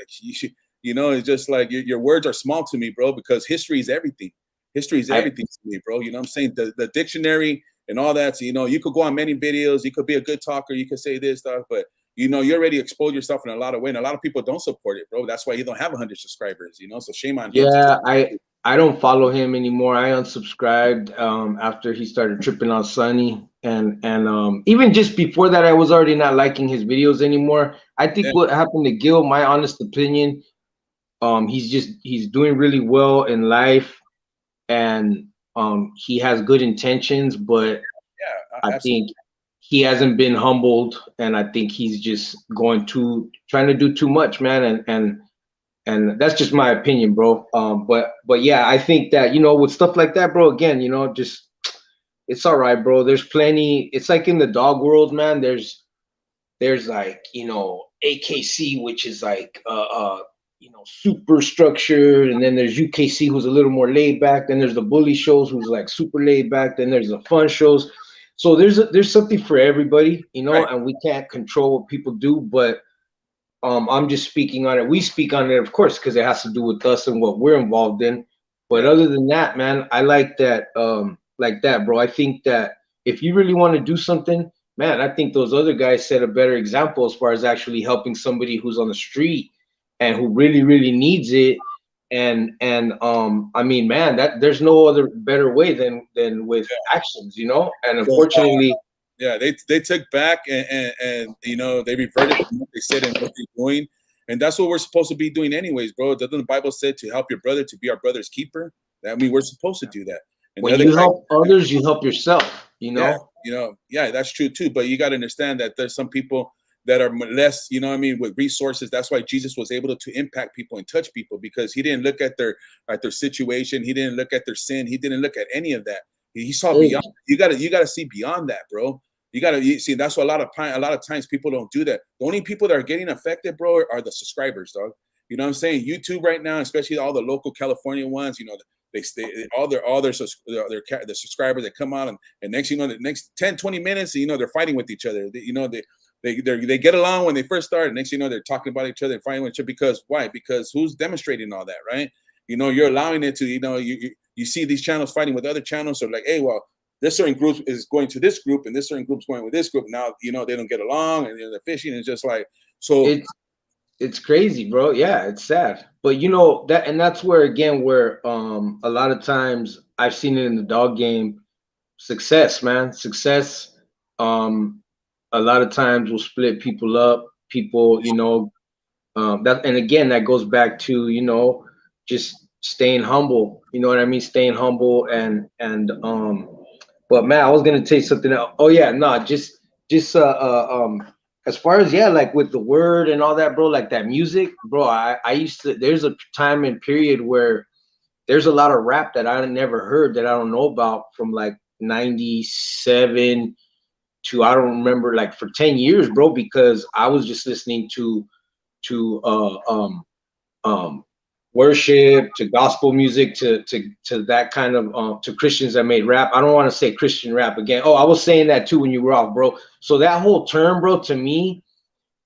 [SPEAKER 4] You know, it's just like your words are small to me, bro, because history is everything. History is everything to me, bro. You know what I'm saying? The dictionary and all that. So, you know, you could go on many videos. You could be a good talker. You could say this stuff, but you know, you already exposed yourself in a lot of ways. And a lot of people don't support it, bro. That's why you don't have 100 subscribers, you know? So shame on him.
[SPEAKER 3] Yeah, I don't follow him anymore. I unsubscribed after he started tripping on Sunny. And even just before that, I was already not liking his videos anymore. I think what happened to Gil, my honest opinion, he's doing really well in life, and he has good intentions, but I think he hasn't been humbled, and I think he's just trying to do too much, man. And that's just my opinion, bro. But yeah, I think that, you know, with stuff like that, bro, again, you know, just, it's all right, bro. There's plenty. It's like in the dog world, man. There's like, you know, AKC, which is like you know, super structured, and then there's UKC, who's a little more laid back. Then there's the bully shows, who's like super laid back. Then there's the fun shows. So there's something for everybody, you know, and we can't control what people do, but I'm just speaking on it. We speak on it, of course, because it has to do with us and what we're involved in. But other than that, man, I like that, bro. I think that if you really want to do something, man, I think those other guys set a better example as far as actually helping somebody who's on the street and who really, really needs it. And I mean, man, that there's no other better way than with actions, you know. And unfortunately,
[SPEAKER 4] they took back and you know, they reverted from what they said and what they're doing, and that's what we're supposed to be doing anyways, bro. Doesn't the Bible say to help your brother to be our brother's keeper? I mean, we're supposed to do that. And
[SPEAKER 3] when you help others, you help yourself, you know.
[SPEAKER 4] Yeah, you know, yeah, that's true too. But you got to understand that there's some people that are less, you know what I mean, with resources. That's why Jesus was able to impact people and touch people, because he didn't look at their situation. He didn't look at their sin. He didn't look at any of that. He saw beyond. You gotta see beyond that, bro. You see, that's what a lot of times people don't do that. The only people that are getting affected, bro, are the subscribers, dog. You know what I'm saying? YouTube right now, especially all the local California ones, you know, they the subscribers that come out, and next, you know, the next 10, 20 minutes, you know, they're fighting with each other. They get along when they first start. Next, you know, they're talking about each other and fighting with each other. Because why? Because who's demonstrating all that, right? You know, you're allowing it to, you know, you see these channels fighting with other channels. So like, hey, well, this certain group is going to this group, and this certain group's going with this group. Now, you know, they don't get along, and they're fishing. It's just like, so
[SPEAKER 5] it's crazy, bro. Yeah, it's sad. But you know, that's where again, where a lot of times I've seen it in the dog game, success, man. Success a lot of times will split people up. People, you know, that, and again, that goes back to, you know, just staying humble. You know what I mean? Staying humble and but man, I was gonna tell you something else. Oh yeah, no, just as far as, yeah, like with the word and all that, bro, like that music, bro, I used to, there's a time and period where there's a lot of rap that I never heard, that I don't know about, from like 97 to, I don't remember, like for 10 years, bro, because I was just listening to worship, to gospel music, to that kind of to Christians that made rap. I don't want to say Christian rap again. Oh, I was saying that too when you were off, bro. So that whole term, bro, to me,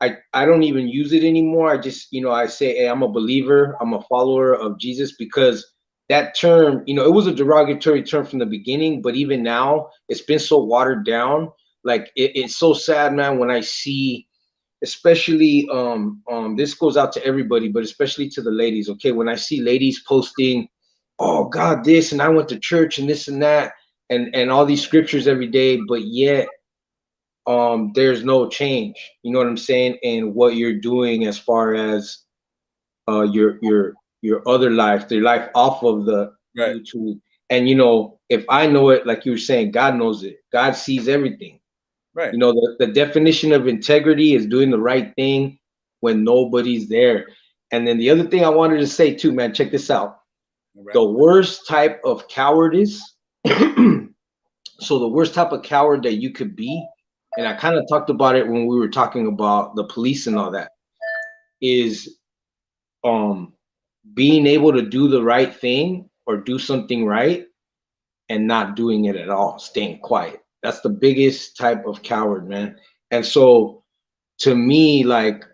[SPEAKER 5] I don't even use it anymore. I just, you know, I say, hey, I'm a believer, I'm a follower of Jesus, because that term, you know, it was a derogatory term from the beginning, but even now it's been so watered down. Like it's so sad, man, when I see, especially this goes out to everybody, but especially to the ladies. Okay, when I see ladies posting, oh God, this, and I went to church and this and that, and all these scriptures every day, but yet there's no change, you know what I'm saying, in what you're doing as far as your other life, the life off of the YouTube. And you know, if I know it, like you were saying, God knows it. God sees everything.
[SPEAKER 4] Right.
[SPEAKER 5] You know, the definition of integrity is doing the right thing when nobody's there. And then the other thing I wanted to say too, man, check this out. Right. The worst type of cowardice, so the worst type of coward that you could be, and I kind of talked about it when we were talking about the police and all that, is being able to do the right thing or do something right and not doing it at all, staying quiet. That's the biggest type of coward, man. And so to me, like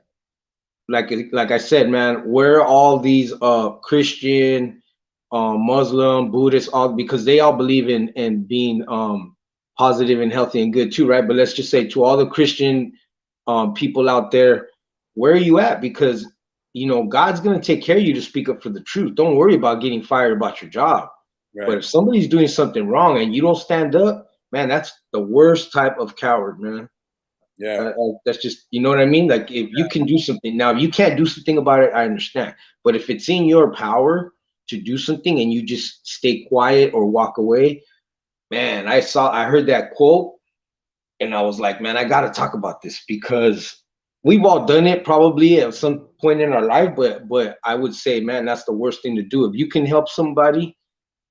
[SPEAKER 5] I said, man, where are all these Christian, Muslim, Buddhist, all, because they all believe in being positive and healthy and good too, right? But let's just say, to all the Christian people out there, where are you at? Because, you know, God's gonna take care of you to speak up for the truth. Don't worry about getting fired about your job. Right. But if somebody's doing something wrong and you don't stand up, man, that's the worst type of coward, man.
[SPEAKER 4] Yeah.
[SPEAKER 5] That's just, you know what I mean? Like, if you can do something, now if you can't do something about it, I understand. But if it's in your power to do something and you just stay quiet or walk away, man, I heard that quote and I was like, man, I got to talk about this, because we've all done it probably at some point in our life, but I would say, man, that's the worst thing to do. If you can help somebody,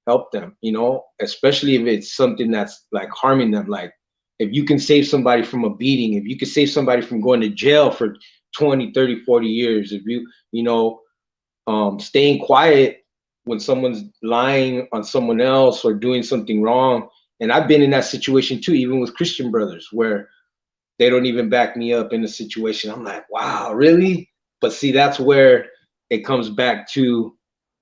[SPEAKER 5] help them, you know, especially if it's something that's like harming them. Like if you can save somebody from a beating, if you can save somebody from going to jail for 20, 30, 40 years, if you know, staying quiet when someone's lying on someone else or doing something wrong. And I've been in that situation too, even with Christian brothers, where they don't even back me up in a situation. I'm like, wow, really? But see, that's where it comes back to,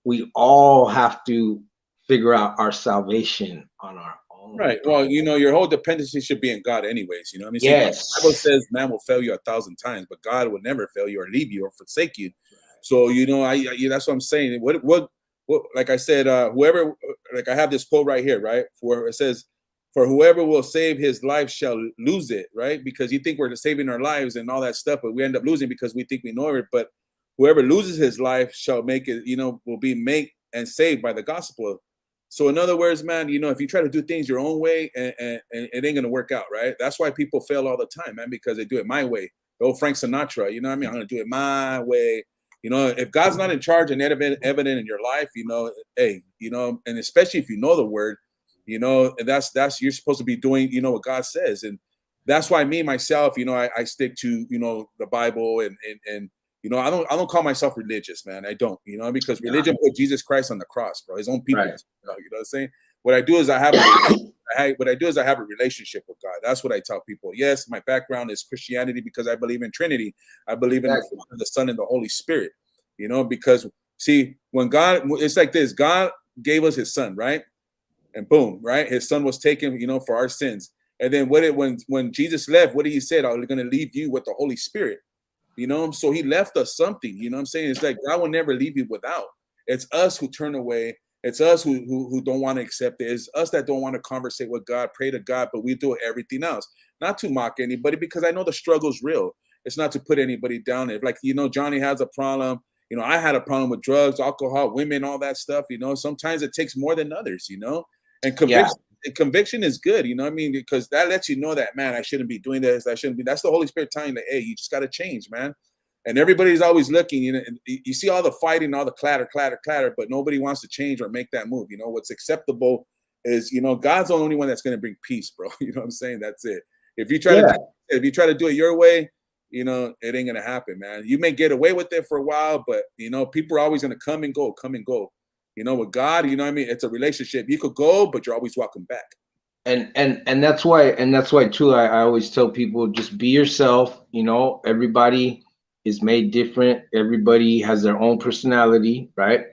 [SPEAKER 5] we all have to figure out our salvation on our own.
[SPEAKER 4] Right. Well, you know, your whole dependency should be in God anyways. You know what I mean?
[SPEAKER 5] Yes.
[SPEAKER 4] See, the Bible says man will fail you 1,000 times, but God will never fail you or leave you or forsake you. So, you know, that's what I'm saying. What like I said, whoever, like I have this quote right here, right? For it says, for whoever will save his life shall lose it, right? Because you think we're saving our lives and all that stuff, but we end up losing because we think we know it. But whoever loses his life shall make it, you know, will be made and saved by the gospel. So in other words, man, you know, if you try to do things your own way, and it ain't gonna work out, right? That's why people fail all the time, man, because they do it my way. the old Frank Sinatra. You know what I mean? I'm gonna do it my way. You know, if God's not in charge and evident in your life, you know, hey, you know, and especially if you know the word, you know, and that's you're supposed to be doing, you know, what God says. And that's why me myself, you know, I stick to, you know, the Bible and you know, I don't call myself religious, man. I don't, you know, because religion put Jesus Christ on the cross, bro. His own people,
[SPEAKER 5] Right.
[SPEAKER 4] you know what I'm saying? What I do is I have a relationship with God. That's what I tell people. Yes, my background is Christianity because I believe in Trinity. I believe in the Father, the Son, and the Holy Spirit. You know, because see, when God, it's like this: God gave us His Son, right? And boom, right? His Son was taken, you know, for our sins. And then when Jesus left, what did He say? I'm going to leave you with the Holy Spirit. You know, so He left us something. You know what I'm saying? It's like God will never leave you without. It's us who turn away. It's us who don't want to accept it. It's us that don't want to conversate with God, pray to God, but we do everything else. Not to mock anybody, because I know the struggle's real. It's not to put anybody down. If, like, you know, Johnny has a problem. You know, I had a problem with drugs, alcohol, women, all that stuff. You know, sometimes it takes more than others, you know, and conviction is good. You know what I mean? Because that lets you know that, man, I shouldn't be doing this. I shouldn't be. That's the Holy Spirit telling you that, hey, you just got to change, man. And everybody's always looking, you know, and you see all the fighting, all the clatter, but nobody wants to change or make that move. You know, what's acceptable is, you know, God's the only one that's going to bring peace, bro. You know what I'm saying? That's it. If you try to do it your way, you know, it ain't going to happen, man. You may get away with it for a while, but, you know, people are always going to come and go. You know, with God, you know what I mean? It's a relationship. You could go, but you're always welcome back.
[SPEAKER 5] And that's why too, I always tell people, just be yourself. You know, everybody is made different. Everybody has their own personality, right?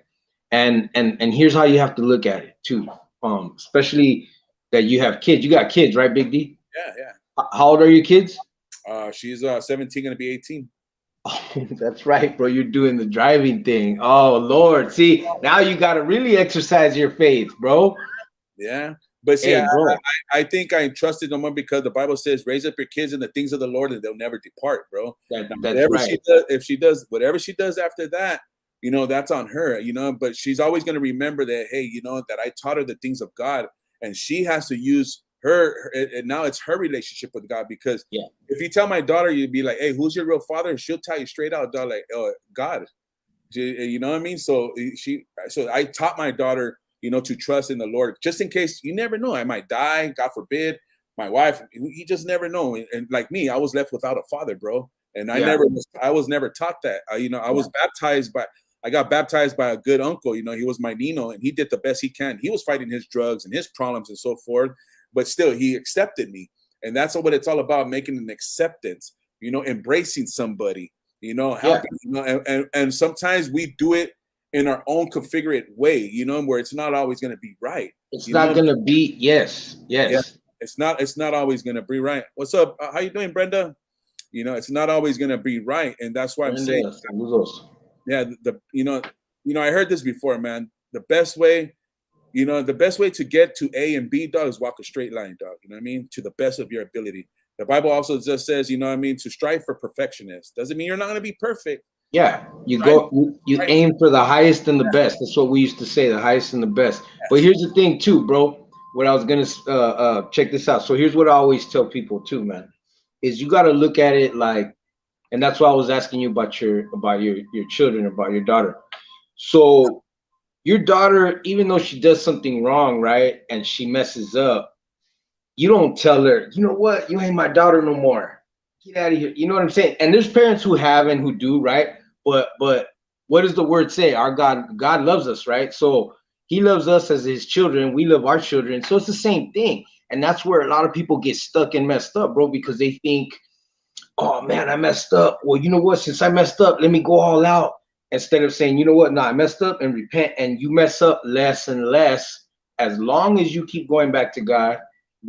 [SPEAKER 5] And here's how you have to look at it too. Especially that you have kids. You got kids, right, Big D?
[SPEAKER 4] Yeah.
[SPEAKER 5] How old are your kids?
[SPEAKER 4] She's 17, gonna be 18.
[SPEAKER 5] Oh, that's right, bro. You're doing the driving thing. Oh Lord. See, now you gotta really exercise your faith, bro.
[SPEAKER 4] Yeah. But see,
[SPEAKER 5] Hey, bro.
[SPEAKER 4] I think I trusted them more because the Bible says, raise up your kids in the things of the Lord and they'll never depart, bro.
[SPEAKER 5] That's right.
[SPEAKER 4] If she does whatever she does after that, you know, that's on her, you know, but she's always going to remember that, hey, you know, that I taught her the things of God, and she has to use and now it's her relationship with God. Because if you tell my daughter, you'd be like, hey, who's your real father? She'll tell you straight out, dog, like, oh, God. You know what I mean? So I taught my daughter, you know, to trust in the Lord, just in case. You never know. I might die, God forbid. My wife, you just never know. And like me, I was left without a father, bro. And I was never taught that. You know, I got baptized by a good uncle. You know, he was my Nino, and he did the best he can. He was fighting his drugs and his problems and so forth, but still he accepted me. And that's what it's all about, making an acceptance, you know, embracing somebody, you know, helping, you know, and sometimes we do it in our own configured way, you know, where it's not always going to be right.
[SPEAKER 5] It's not going to be, yes.
[SPEAKER 4] Yeah, it's not always going to be right. What's up? How you doing, Brenda? You know, it's not always going to be right. And that's why I'm saying, yeah, you know, I heard this before, man. The best way to get to A and B, dog, is walk a straight line, dog. You know what I mean? To the best of your ability. The Bible also just says, you know what I mean, to strive for perfectionists. Doesn't mean you're not going to be perfect.
[SPEAKER 5] Yeah, you aim for the highest and the best. That's what we used to say, the highest and the best. But here's the thing too, bro. What I was gonna check this out. So here's what I always tell people too, man, is you got to look at it like, and that's why I was asking you about your children, about your daughter. So your daughter, even though she does something wrong, right, and she messes up, you don't tell her, you know what, you ain't my daughter no more. Get out of here. You know what I'm saying? And there's parents who have and who do, right? But what does the word say? Our God loves us, right? So he loves us as his children. We love our children. So it's the same thing. And that's where a lot of people get stuck and messed up, bro, because they think, oh man, I messed up. Well, you know what? Since I messed up, let me go all out. Instead of saying, you know what? No, I messed up, and repent. And you mess up less and less as long as you keep going back to God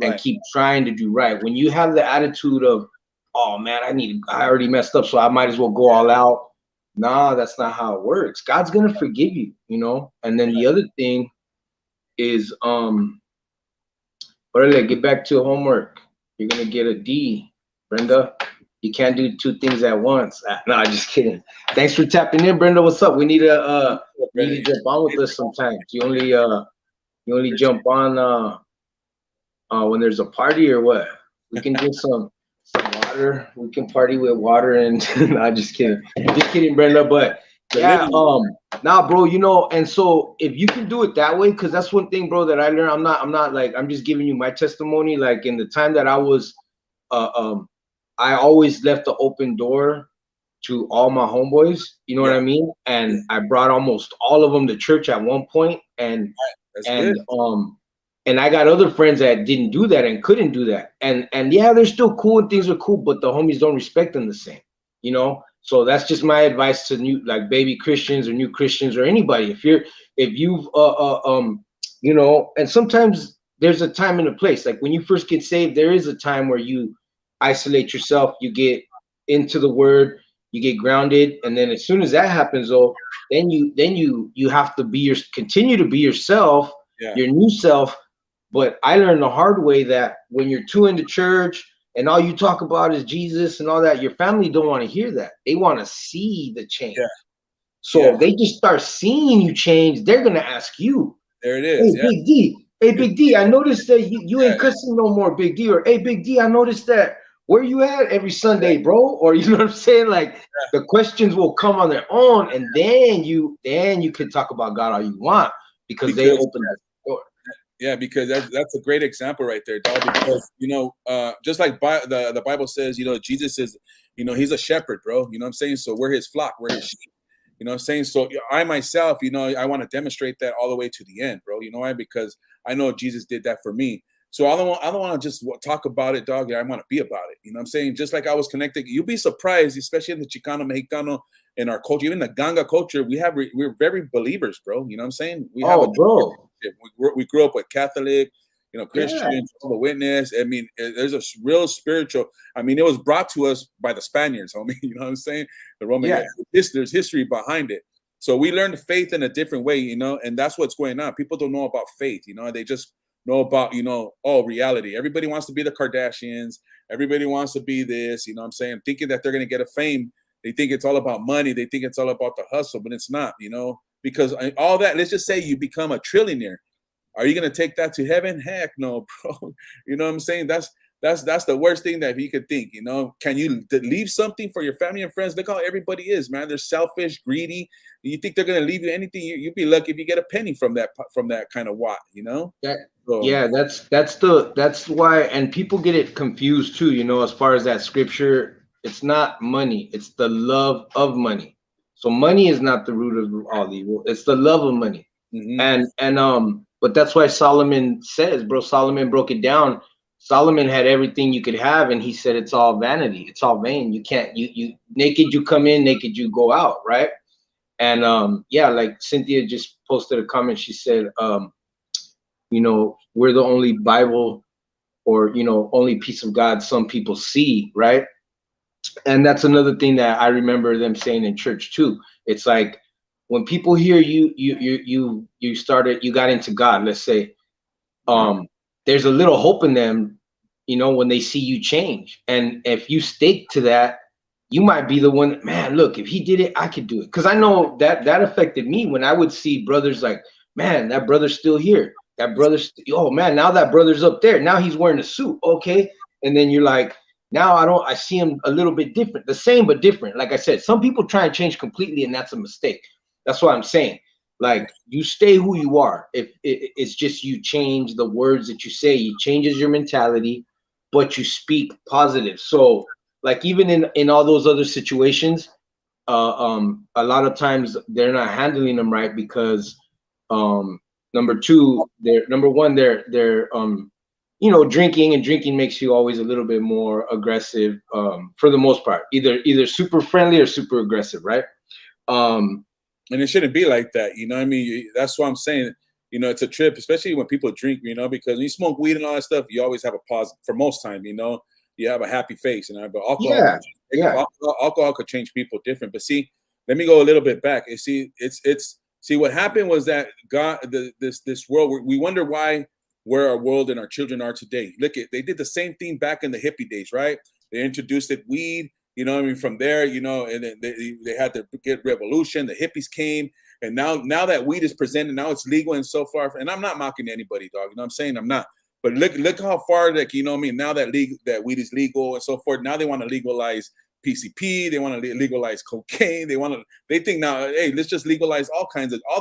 [SPEAKER 5] and keep trying to do right. When you have the attitude of, oh man, I already messed up, so I might as well go all out. Nah, that's not how it works. God's gonna forgive you, you know. And then the other thing is, get back to homework. You're gonna get a D, Brenda. You can't do two things at once. No, just kidding. Thanks for tapping in, Brenda. What's up? We need to jump on with us sometimes. You only jump on when there's a party or what? We can do some water. We can party with water and nah, just kidding, Brenda. But yeah, nah, bro, you know, and so if you can do it that way, because that's one thing, bro, that I learned. I'm not like I'm just giving you my testimony. Like in the time that I was, I always left the open door to all my homeboys. You know what I mean? And I brought almost all of them to church at one point, and
[SPEAKER 4] That's good.
[SPEAKER 5] and I got other friends that didn't do that and couldn't do that. And yeah, they're still cool and things are cool, but the homies don't respect them the same, you know? So that's just my advice to new, like baby Christians or new Christians or anybody. If you've, you know, and sometimes there's a time and a place. Like when you first get saved, there is a time where you isolate yourself, you get into the word, you get grounded. And then as soon as that happens though, then you have to continue to be yourself, your new self. But I learned the hard way that when you're too into church and all you talk about is Jesus and all that, your family don't want to hear that. They want to see the change. So they just start seeing you change. They're going to ask you.
[SPEAKER 4] There it is.
[SPEAKER 5] Hey, Big D. Hey, Big D, I noticed that you ain't cussing no more, Big D. Or, hey, Big D, I noticed that. Where you at every Sunday, bro? Or you know what I'm saying? Like the questions will come on their own, and then you can talk about God all you want because they open that door.
[SPEAKER 4] Yeah, because that's a great example right there, dog. Because you know, just like the Bible says, you know, Jesus is, you know, he's a shepherd, bro. You know what I'm saying? So we're his flock, we're his sheep. You know what I'm saying? So I myself, you know, I want to demonstrate that all the way to the end, bro. You know why? Because I know Jesus did that for me. So I don't want to just talk about it, dog. I want to be about it. You know what I'm saying? Just like I was connected, you'll be surprised, especially in the Chicano, Mexicano, in our culture, even the Ganga culture. We're very believers, bro. You know what I'm saying? We grew up with Catholic, you know, Christian, Jehovah's Witness. I mean, there's a real spiritual. I mean, it was brought to us by the Spaniards, homie. You know what I'm saying? The Roman. There's history behind it. So we learned faith in a different way, you know, and that's what's going on. People don't know about faith, you know, they just know about, you know, reality. Everybody wants to be the Kardashians. Everybody wants to be this, you know what I'm saying? Thinking that they're going to get a fame. They think it's all about money. They think it's all about the hustle, but it's not, you know, because all that, let's just say you become a trillionaire. Are you going to take that to heaven? Heck no, bro. You know what I'm saying? That's the worst thing that you could think, you know. Can you leave something for your family and friends? Look how everybody is, man. They're selfish, greedy. You think they're going to leave you anything? You'd be lucky if you get a penny from that kind of watt, you know?
[SPEAKER 5] Yeah, that's why, and people get it confused too, you know, as far as that scripture. It's not money, it's the love of money. So money is not the root of all evil, it's the love of money. And but that's why Solomon says, bro, Solomon broke it down. Solomon had everything you could have, and he said it's all vanity, it's all vain. You can't, you naked you come in, naked you go out, right? And yeah, like Cynthia just posted a comment. She said, you know, we're the only Bible or, you know, only piece of God some people see, right? And that's another thing that I remember them saying in church too. It's like when people hear you got into God, let's say, there's a little hope in them, you know, when they see you change. And if you stake to that, you might be the one, man, look, if he did it, I could do it. Because I know that affected me when I would see brothers like, man, that brother's still here. That brother's, oh man, now that brother's up there. Now he's wearing a suit. Okay. And then you're like, now I see him a little bit different, the same, but different. Like I said, some people try and change completely, and that's a mistake. That's what I'm saying. Like, you stay who you are. If it's just you change the words that you say, it changes your mentality, but you speak positive. So like even in all those other situations, a lot of times they're not handling them right because number one, they're you know, drinking makes you always a little bit more aggressive, for the most part, either super friendly or super aggressive, right?
[SPEAKER 4] And it shouldn't be like that, you know what I mean? That's what I'm saying. You know, it's a trip, especially when people drink, you know, because when you smoke weed and all that stuff, you always have a pause for most time, you know, you have a happy face, you know, but alcohol could change people different. But see, let me go a little bit back. You see, see what happened was that God, this world, we wonder where our world and our children are today. Look at, they did the same thing back in the hippie days, right? They introduced weed, you know what I mean? From there, you know, and then they had the Good Revolution, the hippies came, and now that weed is presented, now it's legal and so far. And I'm not mocking anybody, dog. You know what I'm saying? I'm not. But look how far, like, you know what I mean, now that weed is legal and so forth, now they want to legalize PCP, they want to legalize cocaine, they think now, hey, let's just legalize all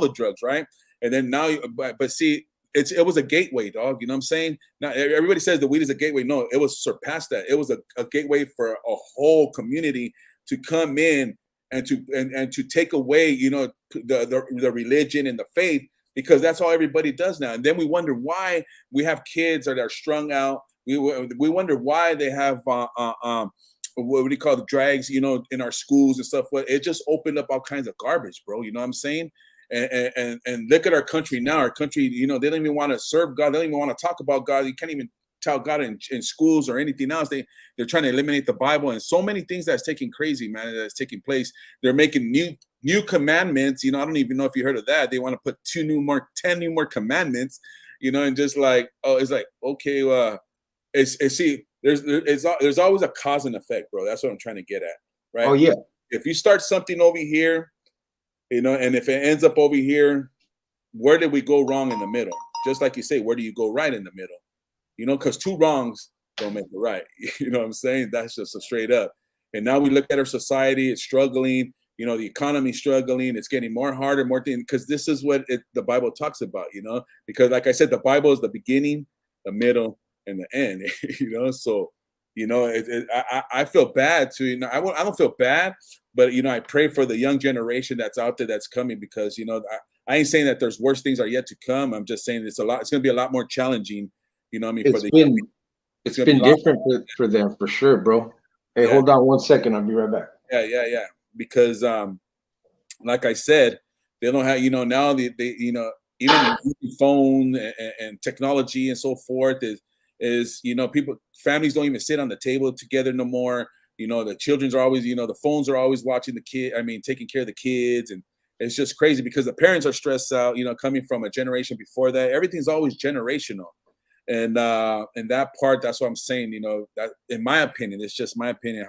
[SPEAKER 4] the drugs, right? And then now, but see, it was a gateway, dog. You know what I'm saying? Now everybody says the weed is a gateway. No, it was surpassed that. It was a gateway for a whole community to come in and to take away, you know, the religion and the faith, because that's all everybody does now. And then we wonder why we have kids that are strung out. We wonder why they have what do you call the drags, you know, in our schools and stuff. It just opened up all kinds of garbage, bro. You know what I'm saying? And look at our country now. Our country, you know, they don't even want to serve God. They don't even want to talk about God. You can't even tell God in schools or anything else. They're trying to eliminate the Bible and so many things that's taking crazy, man, that's taking place. They're making new commandments. You know, I don't even know if you heard of that. They want to put 10 new more commandments, you know, and just like, oh, it's like, okay, see, there's always a cause and effect, bro. That's what I'm trying to get at, right?
[SPEAKER 5] Oh yeah.
[SPEAKER 4] If you start something over here, you know, and if it ends up over here, where did we go wrong in the middle? Just like you say, where do you go right in the middle? You know, because two wrongs don't make it right. You know what I'm saying? That's just a straight up. And now we look at our society, it's struggling. You know, the economy's struggling. It's getting more harder, more things, because this is what the Bible talks about, you know, because like I said, the Bible is the beginning, the middle, and the end, you know? So, you know, I feel bad too. You know, I don't feel bad, but, you know, I pray for the young generation that's out there that's coming, because, you know, I ain't saying that there's worse things are yet to come. I'm just saying it's going to be a lot more challenging, you know what I mean?
[SPEAKER 5] It's been different for them, for sure, bro. Hey, yeah. Hold on 1 second. I'll be right back.
[SPEAKER 4] Yeah. Because, like I said, they don't have, you know, now they you know, even phone and technology and so forth is, you know, families don't even sit on the table together no more. You know, the children's are always, you know, the phones are always watching taking care of the kids. And it's just crazy because the parents are stressed out, you know, coming from a generation before that. Everything's always generational. And that part, that's what I'm saying, you know, that in my opinion, it's just my opinion,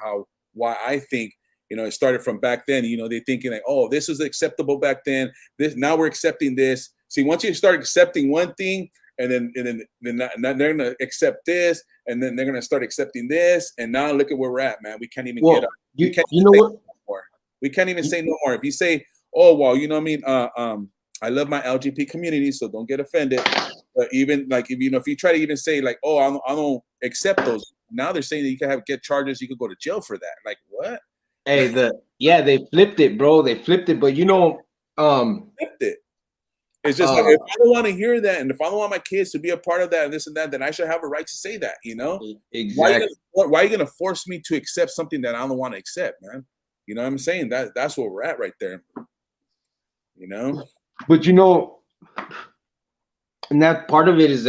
[SPEAKER 4] why I think, you know, it started from back then. You know, they're thinking like, oh, this is acceptable back then. Now we're accepting this. See, once you start accepting one thing, and then they're gonna accept this, and then they're gonna start accepting this, and now look at where we're at, man. We can't even get up. You know what? We can't even say no more. If you say, oh well, you know what I mean? I love my LGBT community, so don't get offended. But even like if you try to even say like, oh, I don't accept those, now they're saying that you can get charges, you could go to jail for that. Like what?
[SPEAKER 5] Hey, they flipped it, bro. They flipped it, but you know,
[SPEAKER 4] flipped it. It's just like, if I don't want to hear that, and if I don't want my kids to be a part of that and this and that, then I should have a right to say that, you know?
[SPEAKER 5] Exactly.
[SPEAKER 4] Why are you gonna force me to accept something that I don't want to accept, man? You know what I'm saying? That's where we're at right there. You know?
[SPEAKER 5] But you know, and that part of it is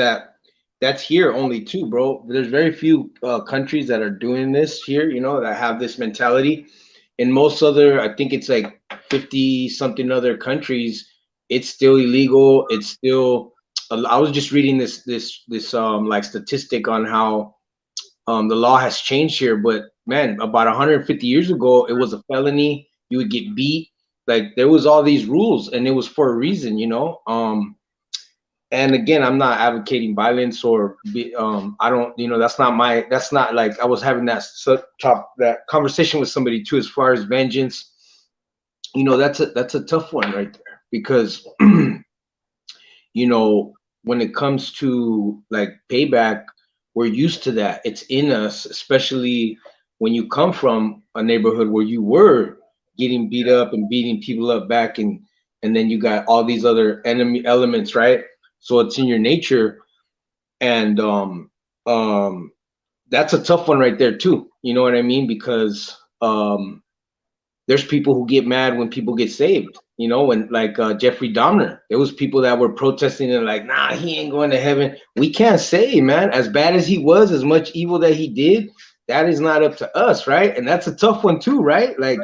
[SPEAKER 5] that's here only too, bro. There's very few countries that are doing this here, you know, that have this mentality. In most other, I think it's like 50 something other countries, it's still illegal. It's still. I was just reading this like statistic on how the law has changed here. But man, about 150 years ago, it was a felony. You would get beat. Like there was all these rules, and it was for a reason, you know. And again, I'm not advocating violence or I don't, you know, that's not like I was having that conversation with somebody too, as far as vengeance. You know, that's a tough one right there, because you know, when it comes to like payback, we're used to that. It's in us, especially when you come from a neighborhood where you were getting beat up and beating people up back, and then you got all these other enemy elements, right? So it's in your nature, and that's a tough one right there too. You know what I mean? Because there's people who get mad when people get saved. You know, when like Jeffrey Dahmer, there was people that were protesting and like, nah, he ain't going to heaven. We can't say, man, as bad as he was, as much evil that he did, that is not up to us, right? And that's a tough one too, right? Like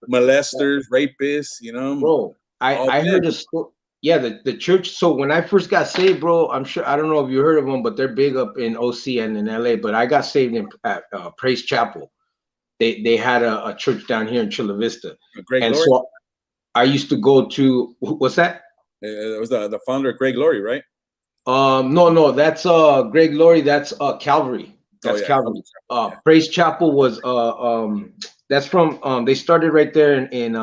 [SPEAKER 4] molesters, rapists, you know.
[SPEAKER 5] Bro, I heard a story. Yeah, the church. So when I first got saved, bro, I'm sure, I don't know if you heard of them, but they're big up in OC and in LA. But I got saved at Praise Chapel. They had a church down here in Chula Vista.
[SPEAKER 4] Greg Laurie?
[SPEAKER 5] So I used to go to, what's that?
[SPEAKER 4] It was the founder of Greg Laurie, right?
[SPEAKER 5] No, that's Greg Laurie. That's Calvary. That's
[SPEAKER 4] yeah.
[SPEAKER 5] Calvary.
[SPEAKER 4] Yeah.
[SPEAKER 5] Praise Chapel was that's from they started right there in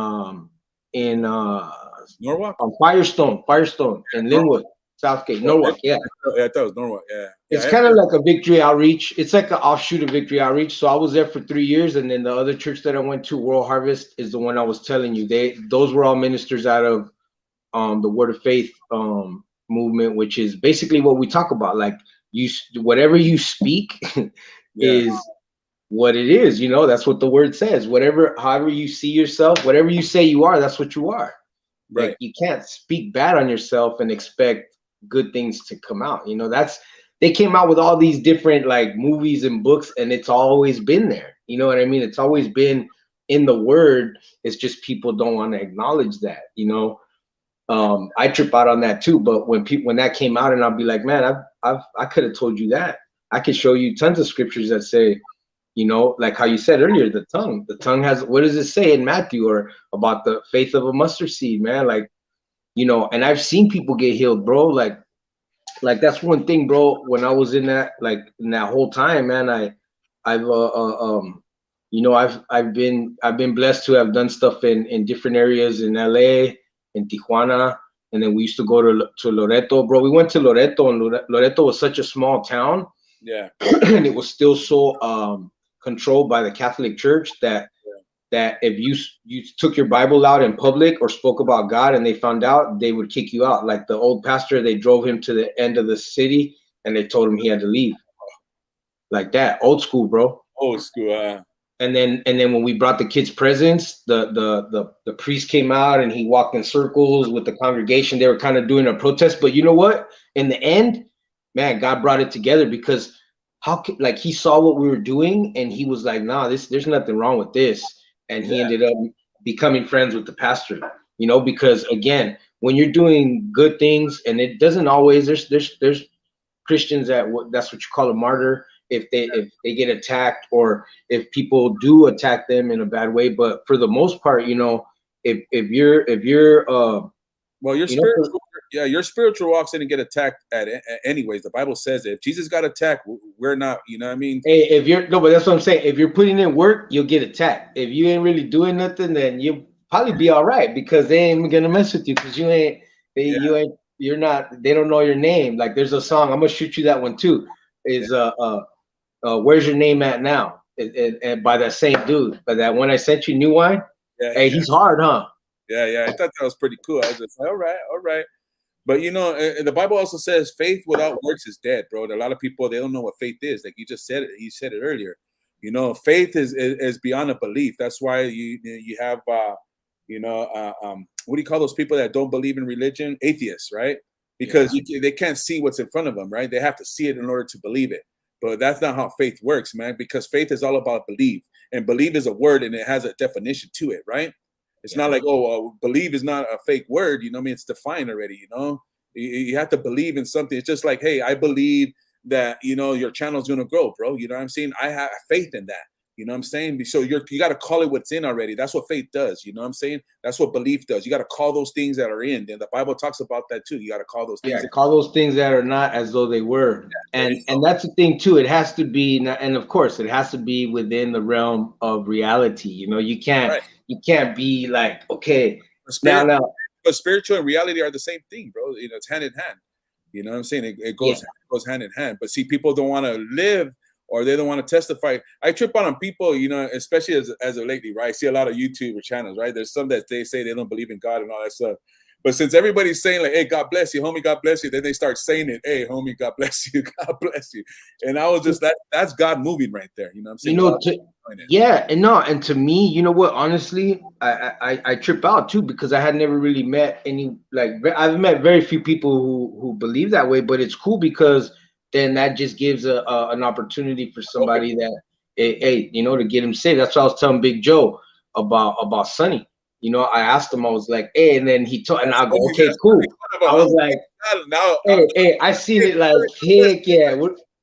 [SPEAKER 4] Norwalk?
[SPEAKER 5] on Firestone in Linwood, Southgate,
[SPEAKER 4] Oh,
[SPEAKER 5] Norwalk. Yeah.
[SPEAKER 4] yeah, I thought it was Norwalk. Yeah.
[SPEAKER 5] It's
[SPEAKER 4] Yeah.
[SPEAKER 5] kind of like a Victory Outreach. It's like an offshoot of Victory Outreach. So I was there for 3 years, and then the other church that I went to, World Harvest, is the one I was telling you. Those were all ministers out of the Word of Faith movement, which is basically what we talk about. Like whatever you speak is what it is. You know, that's what the word says. However you see yourself, whatever you say you are, that's what you are.
[SPEAKER 4] Right.
[SPEAKER 5] Like, you can't speak bad on yourself and expect good things to come out. You know, they came out with all these different like movies and books, and it's always been there. You know what I mean? It's always been in the word. It's just people don't want to acknowledge that, you know. I trip out on that too. But when that came out, and I'll be like, man, I could have told you that. I could show you tons of scriptures that say, you know, like how you said earlier, the tongue has, what does it say in Matthew, or about the faith of a mustard seed, man? Like, you know, and I've seen people get healed, bro. Like that's one thing, bro. When I was in that whole time, man, I've you know, I've been blessed to have done stuff in different areas in LA, in Tijuana, and then we used to go to Loreto, bro. We went to Loreto, and Loreto was such a small town.
[SPEAKER 4] Yeah.
[SPEAKER 5] And it was still so controlled by the Catholic Church that if you took your Bible out in public or spoke about God and they found out, they would kick you out. Like the old pastor, they drove him to the end of the city and they told him he had to leave. Like that, old school, bro.
[SPEAKER 4] Old school.
[SPEAKER 5] And then when we brought the kids presents, the priest came out and he walked in circles with the congregation. They were kind of doing a protest, but you know what? In the end, man, God brought it together, because like he saw what we were doing and he was like, nah, there's nothing wrong with this. And he ended up becoming friends with the pastor, you know, because again, when you're doing good things, and it doesn't always, there's Christians that's what you call a martyr, if they get attacked, or if people do attack them in a bad way. But for the most part, you know, if you're
[SPEAKER 4] well, your spiritual, your spiritual walk's gonna get attacked anyways. The Bible says that if Jesus got attacked, we're not. You know what I mean?
[SPEAKER 5] Hey, but that's what I'm saying. If you're putting in work, you'll get attacked. If you ain't really doing nothing, then you'll probably be all right, because they ain't gonna mess with you, because you're not. They don't know your name. Like there's a song. I'm gonna shoot you that one too. Is Where's Your Name At Now? And by that same dude, but that one I sent you, New Wine. Hey, he's hard, huh?
[SPEAKER 4] Yeah. I thought that was pretty cool. I was just like, all right. But you know, the Bible also says faith without works is dead, bro. A lot of people, they don't know what faith is. Like you just said it. You said it earlier. You know, faith is beyond a belief. That's why you have what do you call those people that don't believe in religion? Atheists, right? Because they can't see what's in front of them, right? They have to see it in order to believe it. But that's not how faith works, man. Because faith is all about believe, and believe is a word, and it has a definition to it, right? It's not like, believe is not a fake word. You know what I mean? It's defined already, you know? You have to believe in something. It's just like, hey, I believe that, you know, your channel's going to grow, bro. You know what I'm saying? I have faith in that. You know what I'm saying? So you got to call it what's in already. That's what faith does. You know what I'm saying? That's what belief does. You got to call those things that are in. And the Bible talks about that too. You got to call those things.
[SPEAKER 5] Yeah, call those things that are not as though they were. And that's the thing too. It has to be, and of course, it has to be within the realm of reality. You know, you can't be like, okay, now.
[SPEAKER 4] But spiritual and reality are the same thing, bro. You know, it's hand in hand. You know what I'm saying? It goes hand in hand. But see, people don't want to live, or they don't want to testify. I trip on people, you know, especially as of lately, right? I see a lot of YouTube channels, right? There's some that they say they don't believe in God and all that stuff. But since everybody's saying like, hey, God bless you, homie, God bless you, then they start saying it, hey, homie, God bless you, God bless you. And I was just, that's God moving right there. You know what I'm saying?
[SPEAKER 5] And to me, you know what, honestly, I trip out too, because I had never really met any, like, I've met very few people who believe that way, but it's cool because then that just gives an opportunity for somebody that, hey, you know, to get him saved. That's what I was telling Big Joe about Sonny. You know, I asked him, I was like, hey, and then he told, and I go, okay, cool. I was like, hey, I seen it like, heck yeah,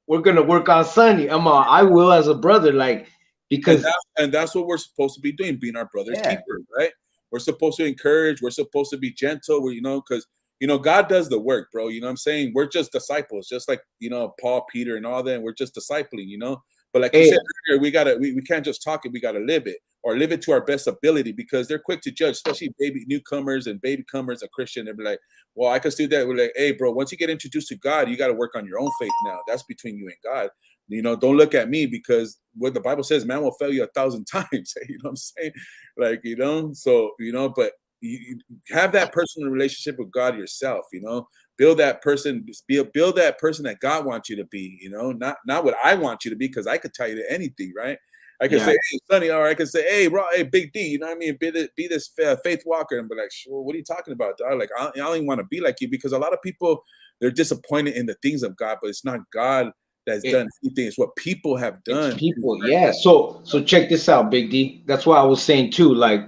[SPEAKER 5] we're gonna work on Sonny. I will as a brother, like, because
[SPEAKER 4] and that's what we're supposed to be doing, being our brother's keeper, right? We're supposed to encourage, we're supposed to be gentle, you know, because you know, God does the work, bro. You know what I'm saying? We're just disciples, just like, you know, Paul, Peter, and all that. We're just discipling, you know. But like you said earlier, we can't just talk it, we gotta live it, or live it to our best ability, because they're quick to judge, especially baby newcomers and baby comers, a Christian. They'll be like, well, I can do that. We're like, hey, bro, once you get introduced to God, you got to work on your own faith now. That's between you and God. You know, don't look at me, because what the Bible says, man will fail you 1,000 times. You know what I'm saying? Like, you know, so, you know, but you have that personal relationship with God yourself, you know, build that person, build that person that God wants you to be, you know, not what I want you to be, because I could tell you anything, right? I can say, hey, Sonny, or I can say, hey, bro, hey, Big D, you know what I mean? Be this faith walker, and be like, sure, what are you talking about, dog? Like, I don't even want to be like you, because a lot of people, they're disappointed in the things of God, but it's not God that's done anything. It's what people have done.
[SPEAKER 5] It's people, yeah. So check this out, Big D. That's why I was saying too, like,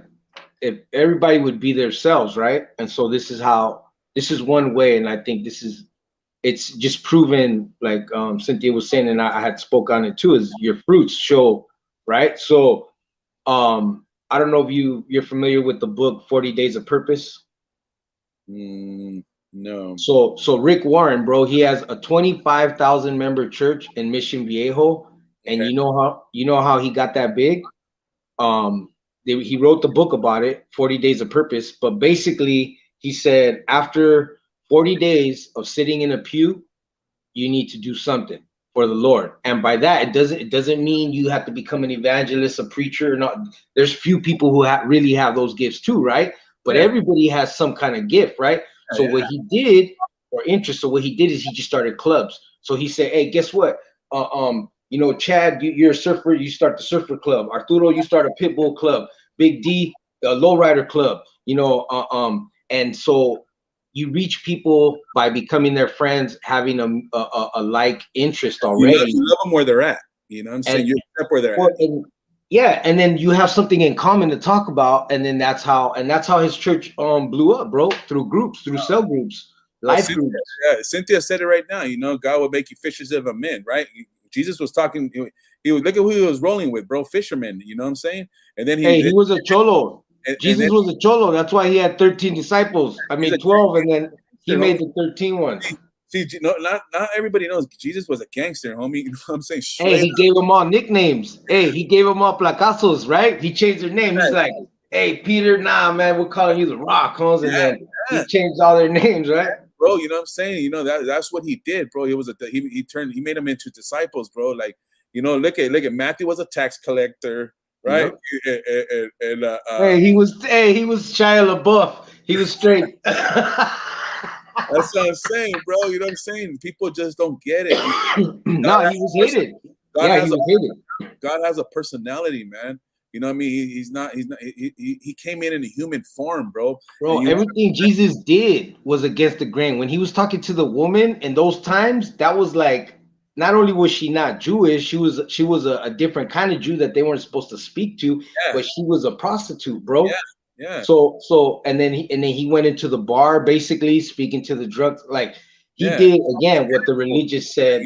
[SPEAKER 5] if everybody would be themselves, right? And so this is one way, and I think it's just proven, like Cynthia was saying, and I had spoke on it too, is your fruits show, right? So I don't know if you're familiar with the book 40 Days of Purpose.
[SPEAKER 4] No.
[SPEAKER 5] So Rick Warren, bro, he has a 25,000 member church in Mission Viejo, and you know how he got that big? He wrote the book about it, 40 Days of Purpose, but basically he said after 40 days of sitting in a pew, you need to do something for the Lord. And by that, it doesn't mean you have to become an evangelist, a preacher. Not, there's few people who really have those gifts too, right? But everybody has some kind of gift, right? So what he did, so what he did is he just started clubs. So he said, hey, guess what? You know, Chad, you're a surfer, you start the surfer club. Arturo, you start a pitbull club. Big D, a lowrider club. You know, and so you reach people by becoming their friends, having a like interest already.
[SPEAKER 4] You love them where they're at. You know what I'm saying? You accept where they're at.
[SPEAKER 5] And then you have something in common to talk about, and then that's how his church blew up, bro, through groups, through cell groups, life groups.
[SPEAKER 4] Yeah, Cynthia said it right now. You know, God will make you fishers of men, right? Jesus was talking. He was, look at who he was rolling with, bro. Fishermen. You know what I'm saying? And then
[SPEAKER 5] he was a cholo. Jesus was a cholo. That's why he had 13 disciples. I mean, 12, and then he made the 13 ones.
[SPEAKER 4] See, not everybody knows Jesus was a gangster, homie. You know what I'm saying?
[SPEAKER 5] Hey, he gave them all nicknames. Hey, he gave them all placazos, right? He changed their name. He's like, hey, Peter, nah, man, we're calling you the Rock, Holmes. And then he changed all their names, right?
[SPEAKER 4] Bro, you know what I'm saying? You know, that's what he did, bro. He made them into disciples, bro. Like, you know, look at Matthew was a tax collector, right? Yep.
[SPEAKER 5] Hey, he was Shia LaBeouf. He was straight.
[SPEAKER 4] That's what I'm saying, bro. You know what I'm saying? People just don't get it.
[SPEAKER 5] No, he was hated.
[SPEAKER 4] God has a personality, man. You know what I mean? He came in a human form, bro.
[SPEAKER 5] Bro, everything Jesus did was against the grain. When he was talking to the woman in those times, that was like, not only was she not Jewish, she was a different kind of Jew that they weren't supposed to speak to, but she was a prostitute, bro.
[SPEAKER 4] Yeah.
[SPEAKER 5] So and then he went into the bar, basically speaking to the drugs. Like he did again what the religious said.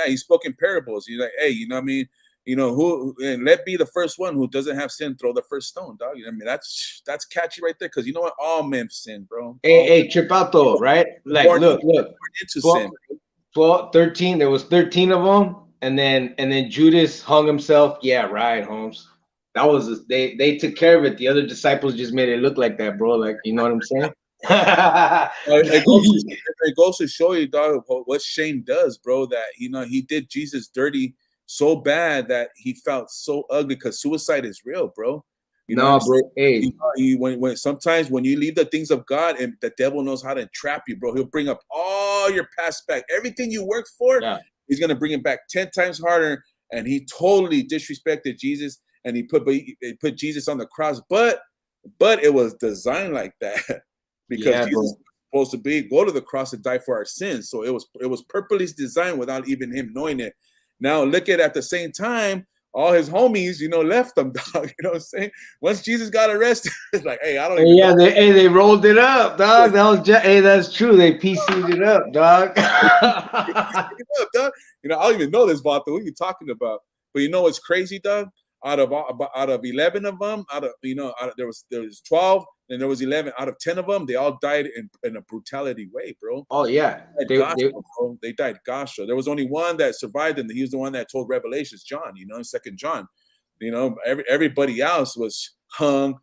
[SPEAKER 4] He spoke in parables. He's like, hey, you know what I mean? You know, who, and let be the first one who doesn't have sin, throw the first stone, dog. I mean, that's catchy right there, because you know what? All men sin, bro.
[SPEAKER 5] Hey, Tripato, right? Like, look.
[SPEAKER 4] Into 12, sin.
[SPEAKER 5] 12, 13, there was 13 of them, and then Judas hung himself. Yeah, right, Holmes. That was they took care of it. The other disciples just made it look like that, bro. Like, you know what I'm saying?
[SPEAKER 4] It goes to show you, dog, what shame does, bro. That, you know, he did Jesus dirty so bad that he felt so ugly, because suicide is real, bro. You know,
[SPEAKER 5] bro. Hey,
[SPEAKER 4] when sometimes when you leave the things of God, and the devil knows how to entrap you, bro. He'll bring up all your past back, everything you worked for. Yeah. He's gonna bring it back 10 times harder. And he totally disrespected Jesus, and he put Jesus on the cross, but it was designed like that because Jesus was supposed to go to the cross and die for our sins. So it was purposely designed without even him knowing it. Now look at the same time, all his homies, you know, left him, dog. You know what I'm saying? Once Jesus got arrested, it's like, hey, I don't even know.
[SPEAKER 5] They rolled it up, dog. That's true. They PC'd it up, dog.
[SPEAKER 4] You know, I don't even know this, Vato. What are you talking about? But you know what's crazy, dog? out of 11 of them, there was 12, and there was 11 out of 10 of them. They all died in a brutality way, bro.
[SPEAKER 5] Oh yeah,
[SPEAKER 4] They died gospel. There was only one that survived, and he was the one that told Revelations, John. Second John. Everybody else was hung,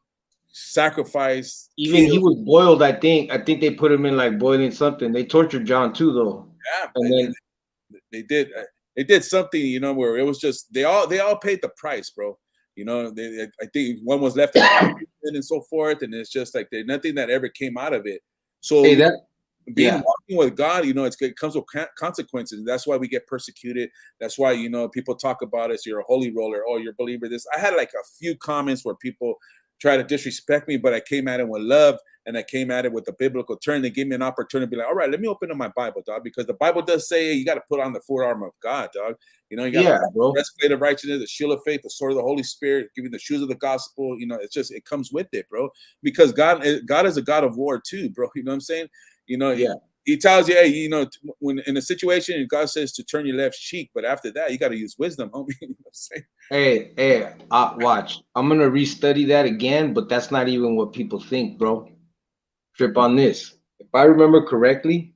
[SPEAKER 4] sacrificed.
[SPEAKER 5] even he
[SPEAKER 4] killed.
[SPEAKER 5] was boiled. I think they put him in like boiling something. They tortured John too, though.
[SPEAKER 4] Yeah,
[SPEAKER 5] And then
[SPEAKER 4] they did. They did something, where it was just they all paid the price, bro. I think one was left and so forth, and it's just like there's nothing that ever came out of it. So
[SPEAKER 5] hey, that
[SPEAKER 4] walking with God, it comes with consequences. That's why we get persecuted. That's why people talk about us. You're a holy roller. Oh, you're a believer. This. I had like a few comments where people try to disrespect me, but I came at it with love, and I came at it with a biblical turn. They gave me an opportunity to be like, all right, let me open up my Bible, dog, because the Bible does say you got to put on the full armor of God, dog. You got the breastplate of righteousness, the shield of faith, the sword of the Holy Spirit, giving the shoes of the gospel. It comes with it, bro, because God is a God of war too, bro. You know what I'm saying? He tells you, hey, when in a situation, God says to turn your left cheek, but after that, you got to use wisdom, homie. You know what I'm saying?
[SPEAKER 5] Hey, watch. I'm gonna restudy that again, but that's not even what people think, bro. Trip on this. If I remember correctly,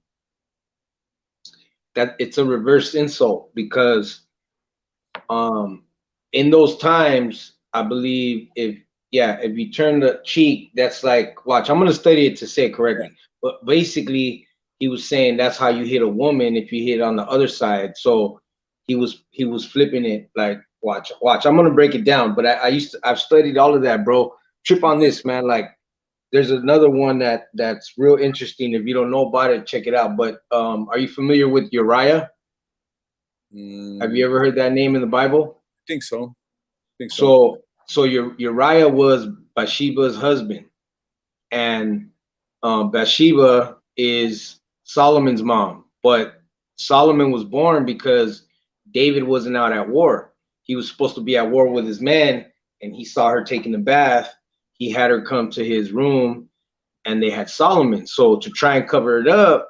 [SPEAKER 5] that it's a reverse insult because, in those times, I believe if you turn the cheek, that's like, watch. I'm gonna study it to say it correctly, but basically, he was saying that's how you hit a woman if you hit on the other side. So he was flipping it like, watch. I'm gonna break it down, but I've studied all of that, bro. Trip on this, man. Like, there's another one that's real interesting. If you don't know about it, check it out. But are you familiar with Uriah? Have you ever heard that name in the Bible?
[SPEAKER 4] I think so.
[SPEAKER 5] So Uriah was Bathsheba's husband, and Bathsheba is Solomon's mom. But Solomon was born because David wasn't out at war. He was supposed to be at war with his men, and he saw her taking a bath. He had her come to his room, and they had Solomon. So to try and cover it up,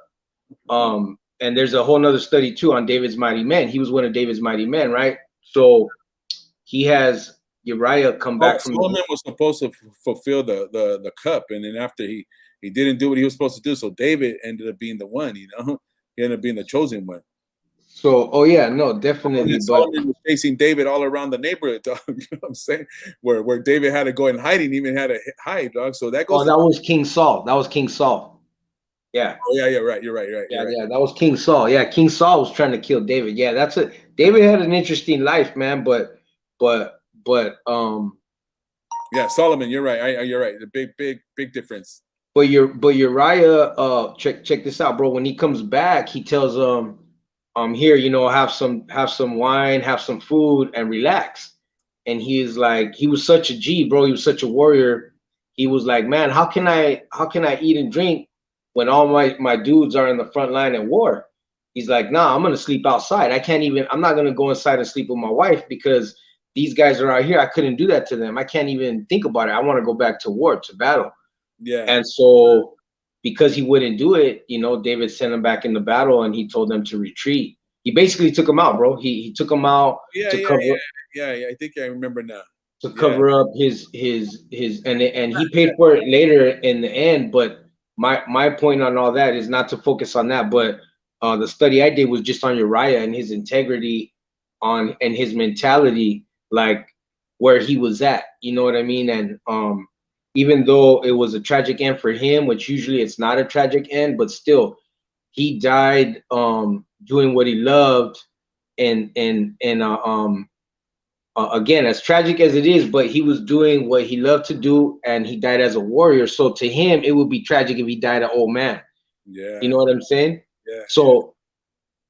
[SPEAKER 5] and there's a whole nother study too on David's mighty men. He was one of David's mighty men, right? So he has Uriah come back from.
[SPEAKER 4] Solomon was supposed to fulfill the cup, and then after he didn't do what he was supposed to do, so David ended up being the one. He ended up being the chosen one.
[SPEAKER 5] So, no, definitely. But
[SPEAKER 4] Solomon was chasing David all around the neighborhood, dog. You know what I'm saying? Where David had to go in hiding, even had to hide, dog. So that goes.
[SPEAKER 5] Oh, that was King Saul. Yeah.
[SPEAKER 4] Oh yeah, right. You're right.
[SPEAKER 5] Yeah, that was King Saul. Yeah, King Saul was trying to kill David. Yeah, that's it. David had an interesting life, man. But
[SPEAKER 4] yeah, Solomon. You're right. You're right. The big difference.
[SPEAKER 5] But Uriah, check this out, bro. When he comes back, he tells here, have some wine, have some food, and relax. And he is like, he was such a G, bro. He was such a warrior. He was like, man, how can I eat and drink when all my dudes are in the front line at war? He's like, nah, I'm gonna sleep outside. I'm not gonna go inside and sleep with my wife because these guys are out here. I couldn't do that to them. I can't even think about it. I want to go back to war, to battle.
[SPEAKER 4] Yeah.
[SPEAKER 5] And so because he wouldn't do it, David sent him back in the battle, and he told them to retreat. He basically took him out, bro. He took him out
[SPEAKER 4] I think I remember now.
[SPEAKER 5] To cover up his and he paid for it later in the end. But my point on all that is not to focus on that, but the study I did was just on Uriah and his integrity and his mentality, like where he was at. You know what I mean? And even though it was a tragic end for him, which usually it's not a tragic end, but still, he died doing what he loved, and again, as tragic as it is, but he was doing what he loved to do, and he died as a warrior. So to him, it would be tragic if he died an old man.
[SPEAKER 4] Yeah,
[SPEAKER 5] you know what I'm saying?
[SPEAKER 4] Yeah.
[SPEAKER 5] So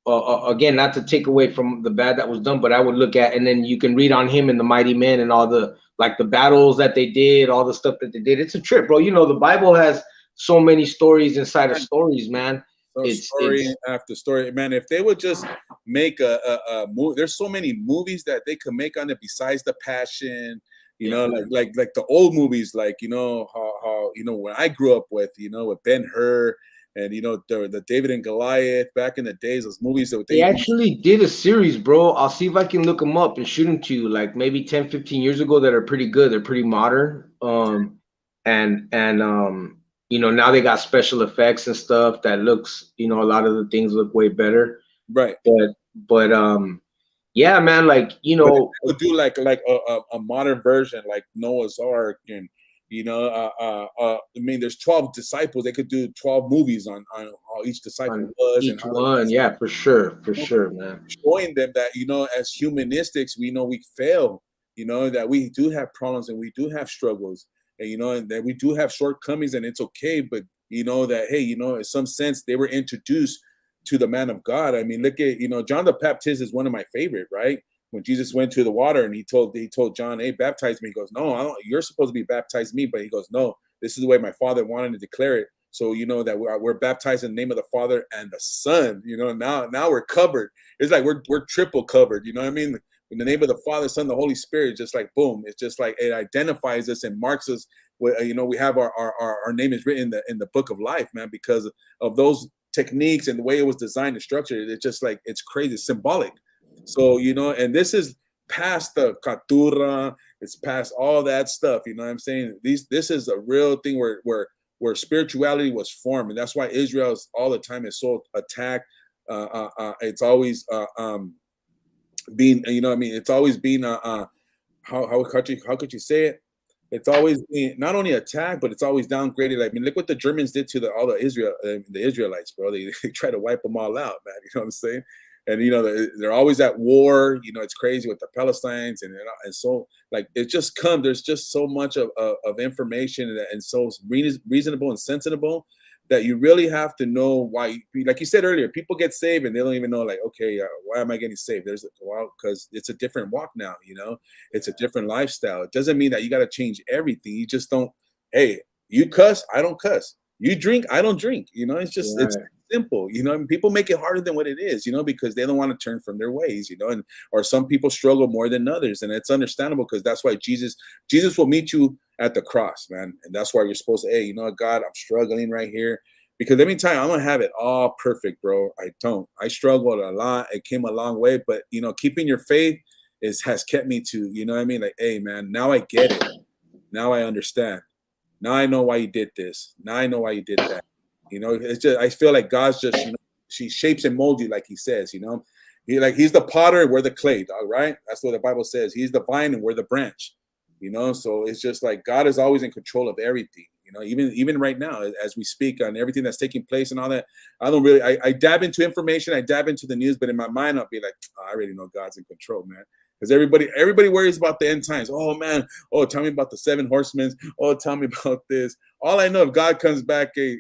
[SPEAKER 5] again, not to take away from the bad that was done, but I would look at, and then you can read on him and the mighty men and all the battles that they did, all the stuff that they did. It's a trip, bro. The Bible has so many stories inside of stories, man.
[SPEAKER 4] It's story after story, man. If they would just make a movie, there's so many movies that they could make on it besides The Passion. Like the old movies, like how when I grew up with with Ben-Hur, and you know the David and Goliath back in the days, those movies that
[SPEAKER 5] They actually did a series, bro. I'll see if I can look them up and shoot them to you, like maybe 10, 15 years ago, that are pretty good. They're pretty modern. And you know, now they got special effects and stuff that looks, you know, a lot of the things look way better.
[SPEAKER 4] right.
[SPEAKER 5] But yeah, man, like, you
[SPEAKER 4] But if
[SPEAKER 5] know,
[SPEAKER 4] they could do like a modern version like Noah's Ark, and you know, I mean, there's 12 disciples. They could do 12 movies on how each disciple
[SPEAKER 5] on
[SPEAKER 4] was and
[SPEAKER 5] each
[SPEAKER 4] how
[SPEAKER 5] one, yeah, for sure, man.
[SPEAKER 4] showing them that, you know, as humanistics, we know we fail, you know, that we do have problems and we do have struggles, and you know, and that we do have shortcomings, and it's okay. But you know that, hey, you know, in some sense, they were introduced to the man of God. I mean, look at, you know, John the Baptist is one of my favorite, right? When Jesus went to the water and he told John, "Hey, baptize me." He goes, "No, I don't, you're supposed to be baptized me," but he goes, "No, this is the way my Father wanted to declare it." So you know that we're baptized in the name of the Father and the Son. You know, now we're covered. It's like we're triple covered. You know what I mean? In the name of the Father, Son, the Holy Spirit, just like boom. It's just like it identifies us and marks us. You know, we have our name is written in the book of life, man, because of those techniques and the way it was designed and structured. It's just like it's crazy, it's symbolic. So you know, and this is past the katura. It's past all that stuff. You know what I'm saying? This is a real thing where spirituality was formed, and that's why Israel is all the time is so attacked. It's always being, you know what I mean, it's always been how could you say it? It's always been not only attacked, but it's always downgraded. I mean, look what the Germans did to all the Israelites, bro. They try to wipe them all out, man. You know what I'm saying? And you know they're always at war. You know, it's crazy with the Palestinians, and so like it just comes. There's just so much of information and so reasonable and sensible that you really have to know why. Like you said earlier, people get saved and they don't even know, like, okay, why am I getting saved? There's because it's a different walk now. You know, it's a different lifestyle. It doesn't mean that you got to change everything. You just don't. Hey, you cuss, I don't cuss. You drink, I don't drink. You know, it's just it's simple. You know, and people make it harder than what it is. You know, because they don't want to turn from their ways. You know, and or some people struggle more than others, and it's understandable because that's why Jesus will meet you at the cross, man, and that's why you're supposed to. Hey, you know what, God, I'm struggling right here. Because let me tell you, I don't have it all perfect, bro. I don't. I struggled a lot. It came a long way, but you know, keeping your faith has kept me to, you know what I mean? Like, hey, man, now I get it. Now I understand. Now I know why you did this. Now I know why you did that. You know, it's just I feel like God's just, you know, she shapes and molds you, like He says. You know, He's the potter and we're the clay. All right, that's what the Bible says. He's the vine and we're the branch. You know, so it's just like God is always in control of everything. You know, even right now, as we speak on everything that's taking place and all that, I don't really. I dab into information, I dab into the news, but in my mind, I'll be like, oh, I already know God's in control, man. Because everybody worries about the end times. Oh man, oh tell me about the 7 horsemen. Oh, tell me about this. All I know, if God comes back, hey,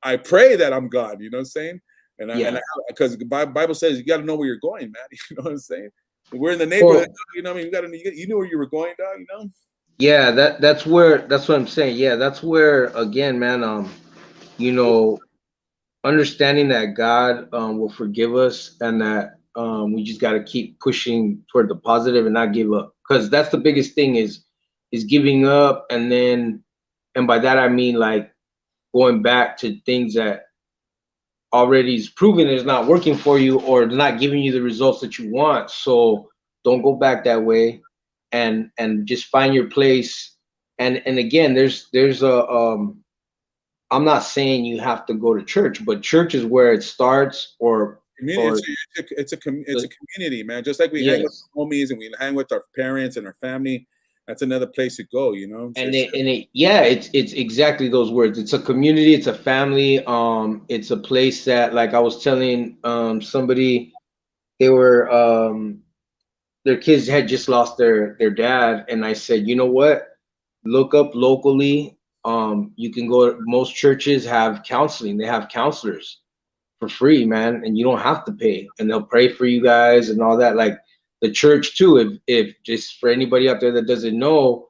[SPEAKER 4] I pray that I'm God. You know what I'm saying? And because the Bible says you got to know where you're going, man. You know what I'm saying? We're in the neighborhood. You know what I mean? You knew where you were going, dog. You know.
[SPEAKER 5] Yeah, that's what I'm saying. Yeah, that's where again, man, you know, understanding that God will forgive us and that we just got to keep pushing toward the positive and not give up, because that's the biggest thing is giving up, and by that I mean like going back to things that already is proven is not working for you or not giving you the results that you want. So don't go back that way, and just find your place. And again, there's a I'm not saying you have to go to church, but church is where it starts.
[SPEAKER 4] It's a community, man. Just like we hang with our homies and we hang with our parents and our family, that's another place to go, you know.
[SPEAKER 5] It's exactly those words. It's a community, it's a family. It's a place that, like I was telling somebody, they were their kids had just lost their dad, and I said, you know what? Look up locally. You can go. Most churches have counseling. They have counselors for free, man, and you don't have to pay, and they'll pray for you guys and all that. Like the church too. If just for anybody out there that doesn't know,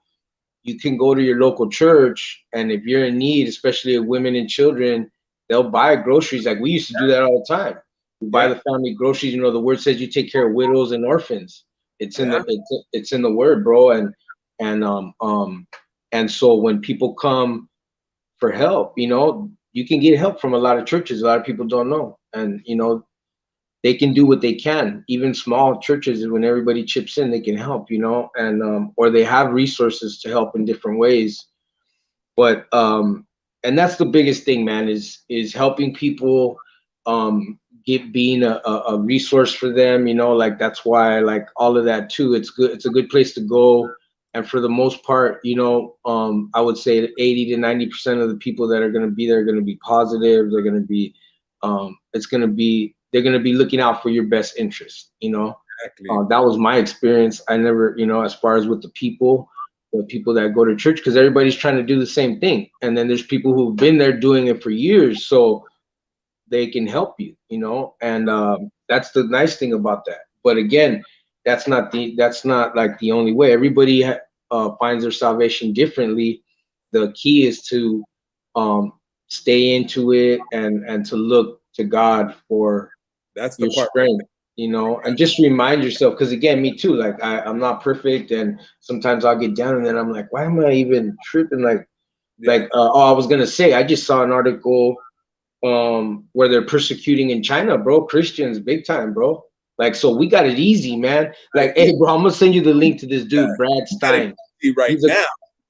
[SPEAKER 5] you can go to your local church, and if you're in need, especially women and children, they'll buy groceries. Like we used to do that all the time. We buy the family groceries. You know, the word says you take care of widows and orphans. It's in it's in the word, bro. And so when people come for help, you know, you can get help from a lot of churches. A lot of people don't know, and you know, they can do what they can. Even small churches, when everybody chips in, they can help. You know, and or they have resources to help in different ways. But and that's the biggest thing, man, is helping people, being a resource for them, you know, like that's why I like all of that too. It's good, it's a good place to go. And for the most part, you know, I would say that 80 to 90% of the people that are going to be there are going to be positive. They're going to be they're going to be looking out for your best interest, you know.
[SPEAKER 4] Exactly.
[SPEAKER 5] That was my experience. I never, you know, as far as with the people that go to church, because everybody's trying to do the same thing, and then there's people who've been there doing it for years, so they can help you, you know. And that's the nice thing about that. But again, that's not like the only way. Everybody finds their salvation differently. The key is to stay into it and to look to God for
[SPEAKER 4] That's the
[SPEAKER 5] your
[SPEAKER 4] part.
[SPEAKER 5] strength, you know, and just remind yourself, because again, me too, like I'm not perfect, and sometimes I'll get down and then I'm like, why am I even tripping?
[SPEAKER 4] Yeah.
[SPEAKER 5] I was gonna say, I just saw an article where they're persecuting in China, bro, Christians big time, bro. Like, so we got it easy, man. Like, hey, bro, I'm gonna send you the link to this dude, Brad Stein.
[SPEAKER 4] Right
[SPEAKER 5] He's a
[SPEAKER 4] now.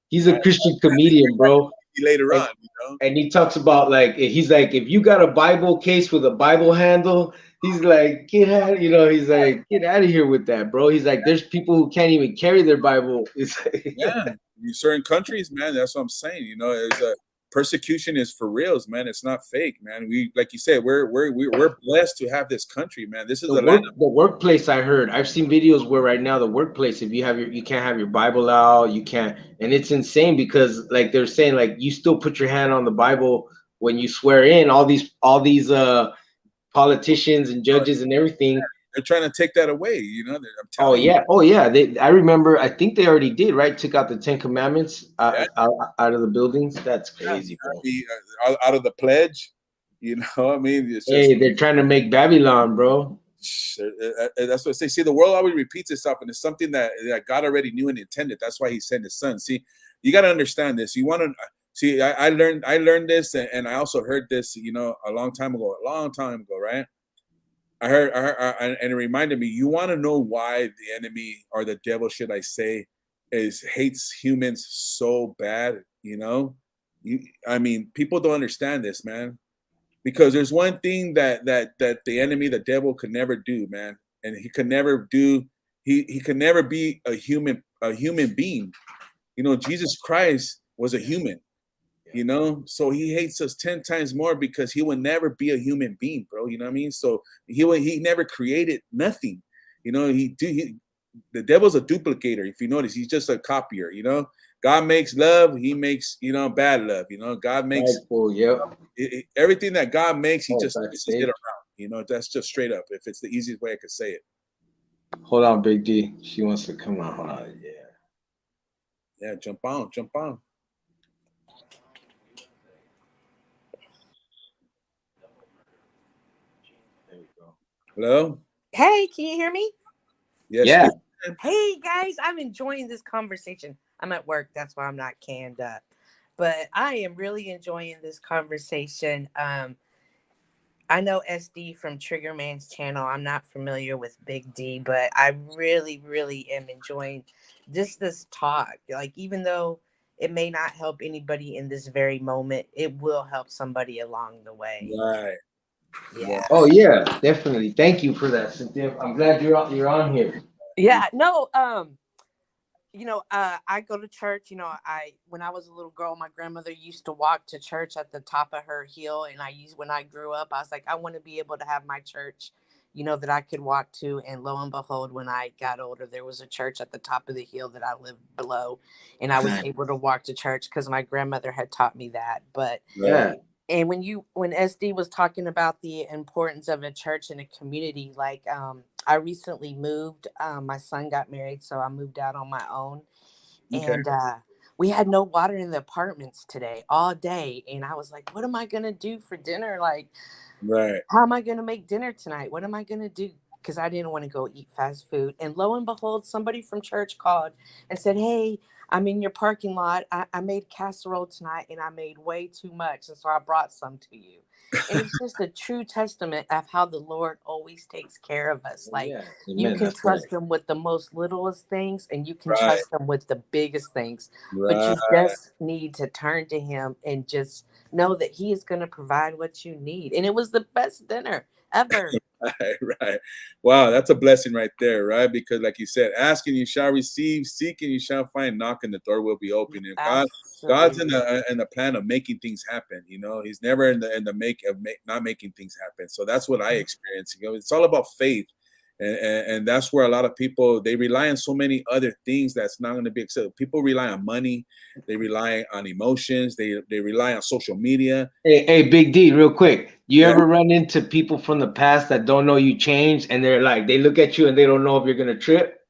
[SPEAKER 5] he's a Christian comedian, bro.
[SPEAKER 4] Later
[SPEAKER 5] And,
[SPEAKER 4] on, you know.
[SPEAKER 5] and he talks about, like, he's like, if you got a Bible case with a Bible handle, he's like, get out, you know, he's like, get out of here with that, bro. He's like, there's people who can't even carry their Bible. It's like,
[SPEAKER 4] Yeah, in certain countries, man. That's what I'm saying. You know, is persecution is for reals, man. It's not fake, man. We, like you said, we're blessed to have this country, man. This is a land.
[SPEAKER 5] the workplace, I heard, I've seen videos where right now the workplace, if you can't have your Bible out, you can't, and it's insane because like they're saying, like, you still put your hand on the Bible when you swear in. All these politicians and judges and everything.
[SPEAKER 4] They're trying to take that away. You know, I'm
[SPEAKER 5] Oh
[SPEAKER 4] telling you.
[SPEAKER 5] yeah, I remember. I think they already did, right? Took out the Ten Commandments out of the buildings. That's crazy, bro.
[SPEAKER 4] Out of the pledge. You know, I mean, it's just.
[SPEAKER 5] Hey, they're trying to make Babylon, bro.
[SPEAKER 4] That's what I say. See, the world always repeats itself, and it's something that God already knew and intended. That's why He sent His Son. See, you got to understand this. You want to see. I learned this, and I also heard this. You know, a long time ago, right? I heard, and it reminded me. You want to know why the enemy or the devil, should I say, hates humans so bad? You know, I mean, people don't understand this, man. Because there's one thing that the enemy, the devil, could never do, man, and he could never do. He could never be a human being. You know, Jesus Christ was a human. You know, so he hates us 10 times more because he will never be a human being, bro. You know what I mean? So he never created nothing. You know, the devil's a duplicator. If you notice, he's just a copier. You know, God makes love, he makes, you know, bad love. You know, God makes everything that God makes, he just switches it around. You know, that's just straight up. If it's the easiest way I could say it.
[SPEAKER 5] Hold on, Big D. She wants to come on. Hold on.
[SPEAKER 4] Yeah, jump on.
[SPEAKER 5] There you go.
[SPEAKER 4] Hello?
[SPEAKER 6] Hey, can you hear me?
[SPEAKER 4] Yes.
[SPEAKER 5] Yeah.
[SPEAKER 6] Hey guys, I'm enjoying this conversation. I'm at work, that's why I'm not canned up. But I am really enjoying this conversation. I know SD from Trigger Man's channel. I'm not familiar with Big D, but I really, really am enjoying just this talk. Like, even though it may not help anybody in this very moment, it will help somebody along the way.
[SPEAKER 4] Right.
[SPEAKER 6] Yeah.
[SPEAKER 5] Oh yeah, definitely. Thank you for that, Cynthia. I'm glad you're on here.
[SPEAKER 6] Yeah. No. I go to church. When I was a little girl, my grandmother used to walk to church at the top of her hill. And when I grew up, I was like, I want to be able to have my church, that I could walk to. And lo and behold, when I got older, there was a church at the top of the hill that I lived below. And I was able to walk to church because my grandmother had taught me that. But
[SPEAKER 5] yeah.
[SPEAKER 6] And when SD was talking about the importance of a church and a community, like I recently moved. My son got married, so I moved out on my own.
[SPEAKER 4] Okay.
[SPEAKER 6] And we had no water in the apartments today, all day. And I was like, what am I going to do for dinner? Like,
[SPEAKER 4] right.
[SPEAKER 6] How am I going to make dinner tonight? What am I going to do? Because I didn't want to go eat fast food. And lo and behold, somebody from church called and said, hey, I'm in your parking lot. I made casserole tonight and I made way too much. And so I brought some to you. And it's just a true testament of how the Lord always takes care of us. Like
[SPEAKER 5] Yeah,
[SPEAKER 6] you
[SPEAKER 5] amen.
[SPEAKER 6] can
[SPEAKER 5] That's right.
[SPEAKER 6] trust him with the most littlest things and you can
[SPEAKER 4] Right.
[SPEAKER 6] trust him with the biggest things. But
[SPEAKER 4] Right.
[SPEAKER 6] you just need to turn to him and just know that he is going to provide what you need. And it was the best dinner ever.
[SPEAKER 4] Right. Wow, that's a blessing right there, right? Because like you said, asking you shall receive, seeking you shall find, knocking the door will be open. And God's in the plan of making things happen. You know, He's never in the not making things happen. So that's what I experience. You know, it's all about faith. And that's where a lot of people, they rely on so many other things that's not going to be accepted. People rely on money, they rely on emotions, they rely on social media.
[SPEAKER 5] Hey, Big D, real quick. You
[SPEAKER 4] Yeah.
[SPEAKER 5] ever run into people from the past that don't know you changed, and they're like, they look at you and they don't know if you're gonna trip?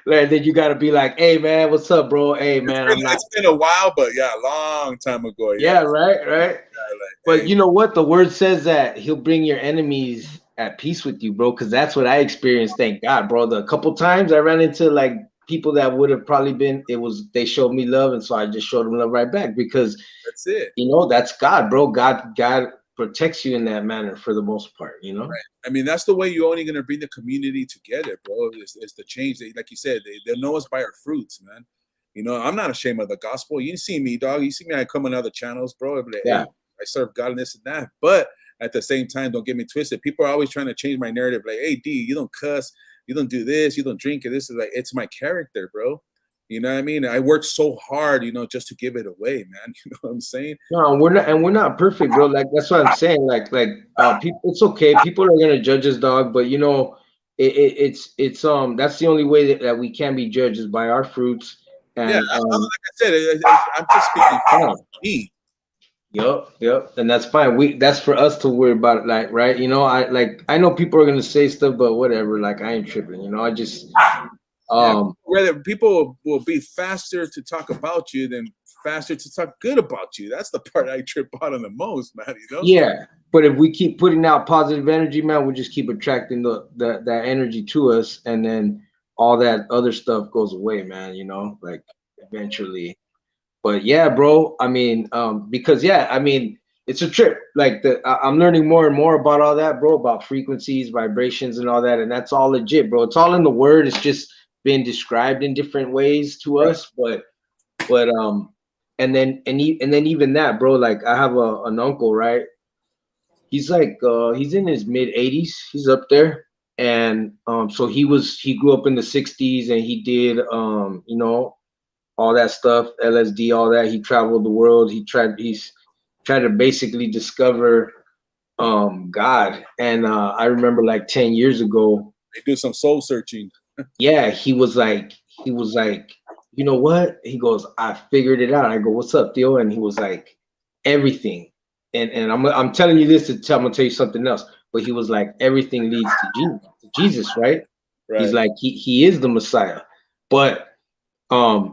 [SPEAKER 5] Like, then you gotta be like, hey man, what's up, bro? Hey man, I'm not.
[SPEAKER 4] It's been a while, but yeah, a long time ago.
[SPEAKER 5] Yeah, right.
[SPEAKER 4] Yeah, like,
[SPEAKER 5] But
[SPEAKER 4] hey,
[SPEAKER 5] you know what? The word says that he'll bring your enemies at peace with you, bro. Because that's what I experienced. Thank God, bro. The couple times I ran into like people that would have probably been, they showed me love, and so I just showed them love right back because
[SPEAKER 4] that's it.
[SPEAKER 5] you know that's God, bro. God protects you in that manner for the most part. You know.
[SPEAKER 4] Right. I mean, that's the way you're only going to bring the community together, bro. Is the change. Like you said, they'll know us by our fruits, man. You know, I'm not ashamed of the gospel. You see me, dog. You see me, I come on other channels, bro. I'm like,
[SPEAKER 5] Yeah.
[SPEAKER 4] hey, I serve God and this and that. But at the same time, don't get me twisted. People are always trying to change my narrative. Like, hey, D, you don't cuss. You don't do this. You don't drink. And this is like, it's my character, bro. You know what I mean? I worked so hard, you know, just to give it away, man. You know what I'm saying?
[SPEAKER 5] No, we're not perfect, bro. Like that's what I'm saying. People, it's okay. People are gonna judge us, dog. But you know, it's that's the only way that we can be judged is by our fruits. And
[SPEAKER 4] yeah, like I said, I'm just speaking for me.
[SPEAKER 5] Yep, and that's fine. That's for us to worry about it, like, right? You know, I know people are gonna say stuff, but whatever. Like, I ain't tripping. You know, I just
[SPEAKER 4] Whether people will be faster to talk about you than faster to talk good about you. That's the part I trip out on the most, man. You know?
[SPEAKER 5] Yeah, but if we keep putting out positive energy, man, we'll just keep attracting that energy to us, and then all that other stuff goes away, man. You know, like eventually. But yeah, bro. I mean, because yeah, I mean, it's a trip. Like I'm learning more and more about all that, bro, about frequencies, vibrations, and all that, and that's all legit, bro. It's all in the word. It's just been described in different ways to us, but and then even that, bro. Like I have an uncle, right? He's like he's in his mid 80s. He's up there, and so he grew up in the 60s, and he did you know, all that stuff, LSD, all that. He traveled the world. He's tried to basically discover God. And I remember like 10 years ago,
[SPEAKER 4] They do some soul searching.
[SPEAKER 5] yeah, he was like, you know what? He goes, I figured it out. I go, what's up, Theo? And he was like, everything. And I'm telling you this I'm gonna tell you something else. But he was like, everything leads to Jesus, right?
[SPEAKER 4] Right.
[SPEAKER 5] He's like, he is the Messiah. But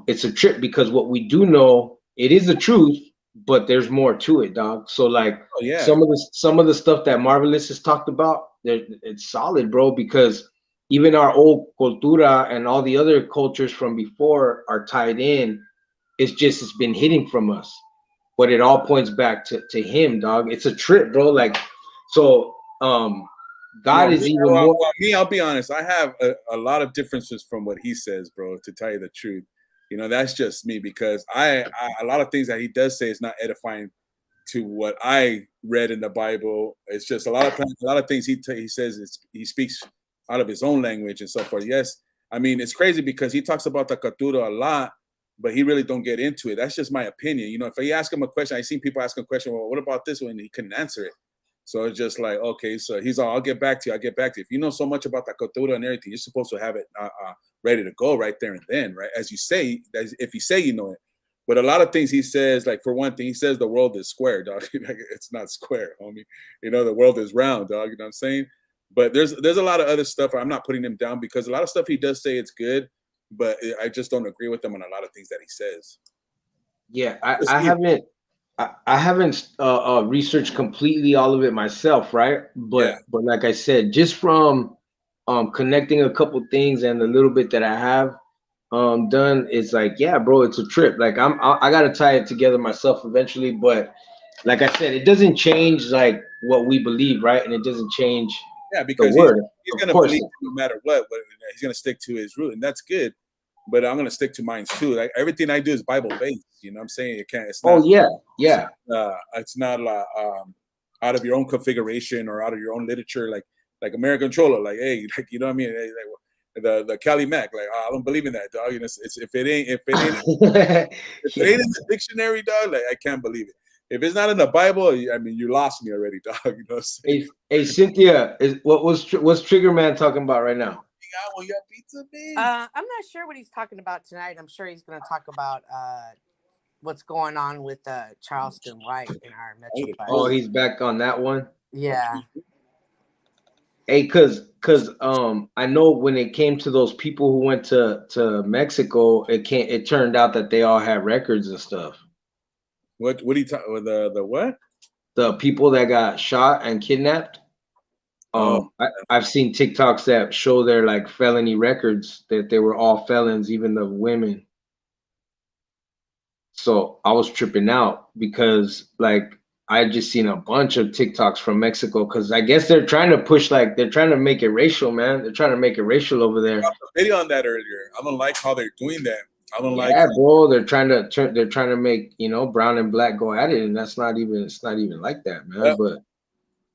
[SPEAKER 5] it's a trip because what we do know, it is the truth, but there's more to it, dog. So like some of the stuff that Marvelous has talked about, it's solid, bro, because even our old cultura and all the other cultures from before are tied in. It's been hidden from us, but it all points back to him, dog. It's a trip, bro. Like, so God is even more.
[SPEAKER 4] Well, me, I'll be honest. I have a lot of differences from what he says, bro. To tell you the truth, you know, that's just me because I a lot of things that he does say is not edifying to what I read in the Bible. It's just a lot of times, a lot of things he says he speaks out of his own language and so forth. Yes, I mean it's crazy because he talks about the Katuro a lot, but he really don't get into it. That's just my opinion. You know, if you ask him a question, I seen people ask him a question. Well, what about this one? And he couldn't answer it. So it's just like, okay, so he's all, I'll get back to you. I'll get back to you. If you know so much about the cultura and everything, you're supposed to have it ready to go right there and then, right? As you say, if you say you know it. But a lot of things he says, like for one thing, he says the world is square, dog. It's not square, homie. You know, the world is round, dog. You know what I'm saying? But there's a lot of other stuff. I'm not putting him down because a lot of stuff he does say it's good, but I just don't agree with him on a lot of things that he says.
[SPEAKER 5] Yeah, I haven't researched completely all of it myself, right? But like I said, just from connecting a couple things and the little bit that I have, done, it's like, yeah, bro, it's a trip. Like I gotta tie it together myself eventually, but like I said, it doesn't change like what we believe, right? And it doesn't change
[SPEAKER 4] Yeah,
[SPEAKER 5] the
[SPEAKER 4] because
[SPEAKER 5] word,
[SPEAKER 4] he's
[SPEAKER 5] of
[SPEAKER 4] gonna
[SPEAKER 5] course.
[SPEAKER 4] believe no matter what, but he's gonna stick to his root, and that's good. But I'm gonna stick to mine too. Like everything I do is Bible based. You know what I'm saying? It can't. It's
[SPEAKER 5] Oh
[SPEAKER 4] not.
[SPEAKER 5] yeah.
[SPEAKER 4] It's not out of your own configuration or out of your own literature. Like American Cholo. Like hey, like you know what I mean? Hey, like, the Cali Mac. Like I don't believe in that, dog. You know, it's if it ain't if it ain't in the dictionary, dog. Like I can't believe it. If it's not in the Bible, I mean, you lost me already, dog. You know what I'm saying?
[SPEAKER 5] Hey, Cynthia, what's Trigger Man talking about right now?
[SPEAKER 4] Your pizza, babe.
[SPEAKER 6] I'm not sure what he's talking about tonight. I'm sure he's going to talk about what's going on with Charleston White in our Metroplex.
[SPEAKER 5] Oh, he's back on that one.
[SPEAKER 6] Yeah.
[SPEAKER 5] Hey, cause I know when it came to those people who went to Mexico, it turned out that they all had records and stuff.
[SPEAKER 4] What do you talk? The what?
[SPEAKER 5] The people that got shot and kidnapped. I've seen TikToks that show their like felony records, that they were all felons, even the women. So I was tripping out because like I just seen a bunch of TikToks from Mexico, because I guess they're trying to push, like they're trying to make it racial, man. They're trying to make it racial over there.
[SPEAKER 4] I saw a video on that earlier. I don't like how they're doing that. I don't like.
[SPEAKER 5] Yeah, bro. They're trying to make, brown and black go at it, and it's not even like that, man. But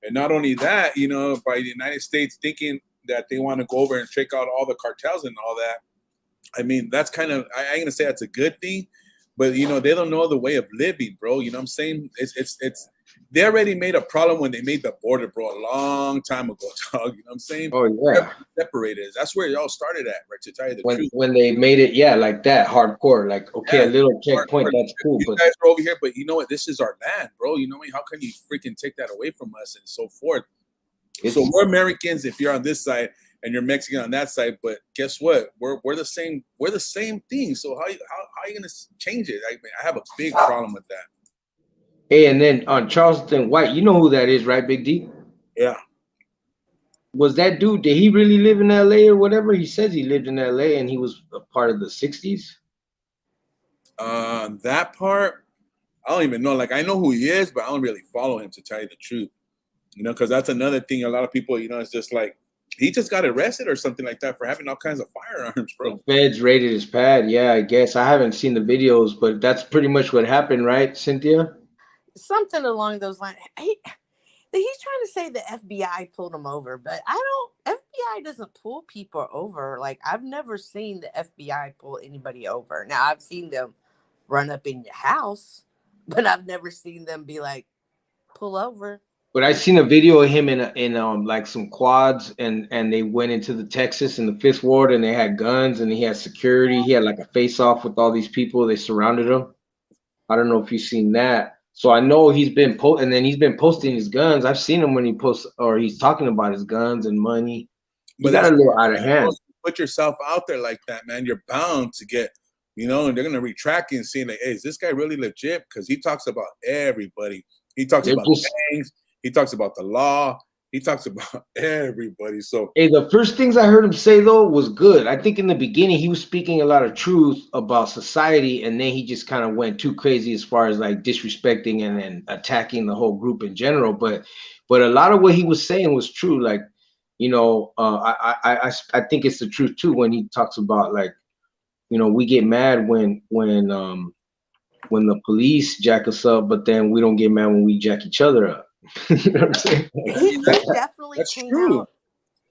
[SPEAKER 4] and not only that, by the United States thinking that they want to go over and check out all the cartels and all that. I mean, that's kind of, I ain't gonna say that's a good thing, but they don't know the way of living, bro. You know what I'm saying? It's they already made a problem when they made the border, bro, a long time ago, dog. You know what I'm saying?
[SPEAKER 5] Oh yeah.
[SPEAKER 4] Separated. That's where it all started at, right? To tell you the truth.
[SPEAKER 5] When they made it, yeah, like that, hardcore, like okay, a little checkpoint, that's cool.
[SPEAKER 4] You guys are over here, but you know what? This is our land, bro. You know what I mean? How can you freaking take that away from us and so forth? So we're Americans if you're on this side, and you're Mexican on that side. But guess what? We're the same. We're the same thing. So how are you gonna change it? I have a big problem with that.
[SPEAKER 5] Hey, and then on Charleston White, you know who that is, right, Big D?
[SPEAKER 4] Yeah.
[SPEAKER 5] Was that dude? Did he really live in LA or whatever? He says he lived in LA and he was a part of the '60s.
[SPEAKER 4] That part, I don't even know. Like I know who he is, but I don't really follow him, to tell you the truth. Because that's another thing. A lot of people, it's just like he just got arrested or something like that for having all kinds of firearms, bro.
[SPEAKER 5] The feds raided his pad. Yeah, I guess I haven't seen the videos, but that's pretty much what happened, right, Cynthia?
[SPEAKER 6] Something along those lines. He's trying to say the FBI pulled him over, but FBI doesn't pull people over. Like I've never seen the FBI pull anybody over. Now I've seen them run up in your house, but I've never seen them be like, pull over.
[SPEAKER 5] But I seen a video of him in like some quads, and they went into the Texas in the 5th Ward, and they had guns, and he had security. He had like a face off with all these people. They surrounded him. I don't know if you've seen that. So I know he's been and then he's been posting his guns. I've seen him when he posts, or he's talking about his guns and money. But that's a little out of hand.
[SPEAKER 4] Put yourself out there like that, man. You're bound to get, and they're gonna retract you and see like, hey, is this guy really legit? Because he talks about everybody. He talks about gangs. He talks about the law. He talks about everybody. So
[SPEAKER 5] hey, the first things I heard him say though was good. I think in the beginning he was speaking a lot of truth about society, and then he just kind of went too crazy as far as like disrespecting and then attacking the whole group in general. But a lot of what he was saying was true. Like, I think it's the truth too when he talks about like, we get mad when the police jack us up, but then we don't get mad when we jack each other up. You know what I'm saying?
[SPEAKER 6] He definitely came out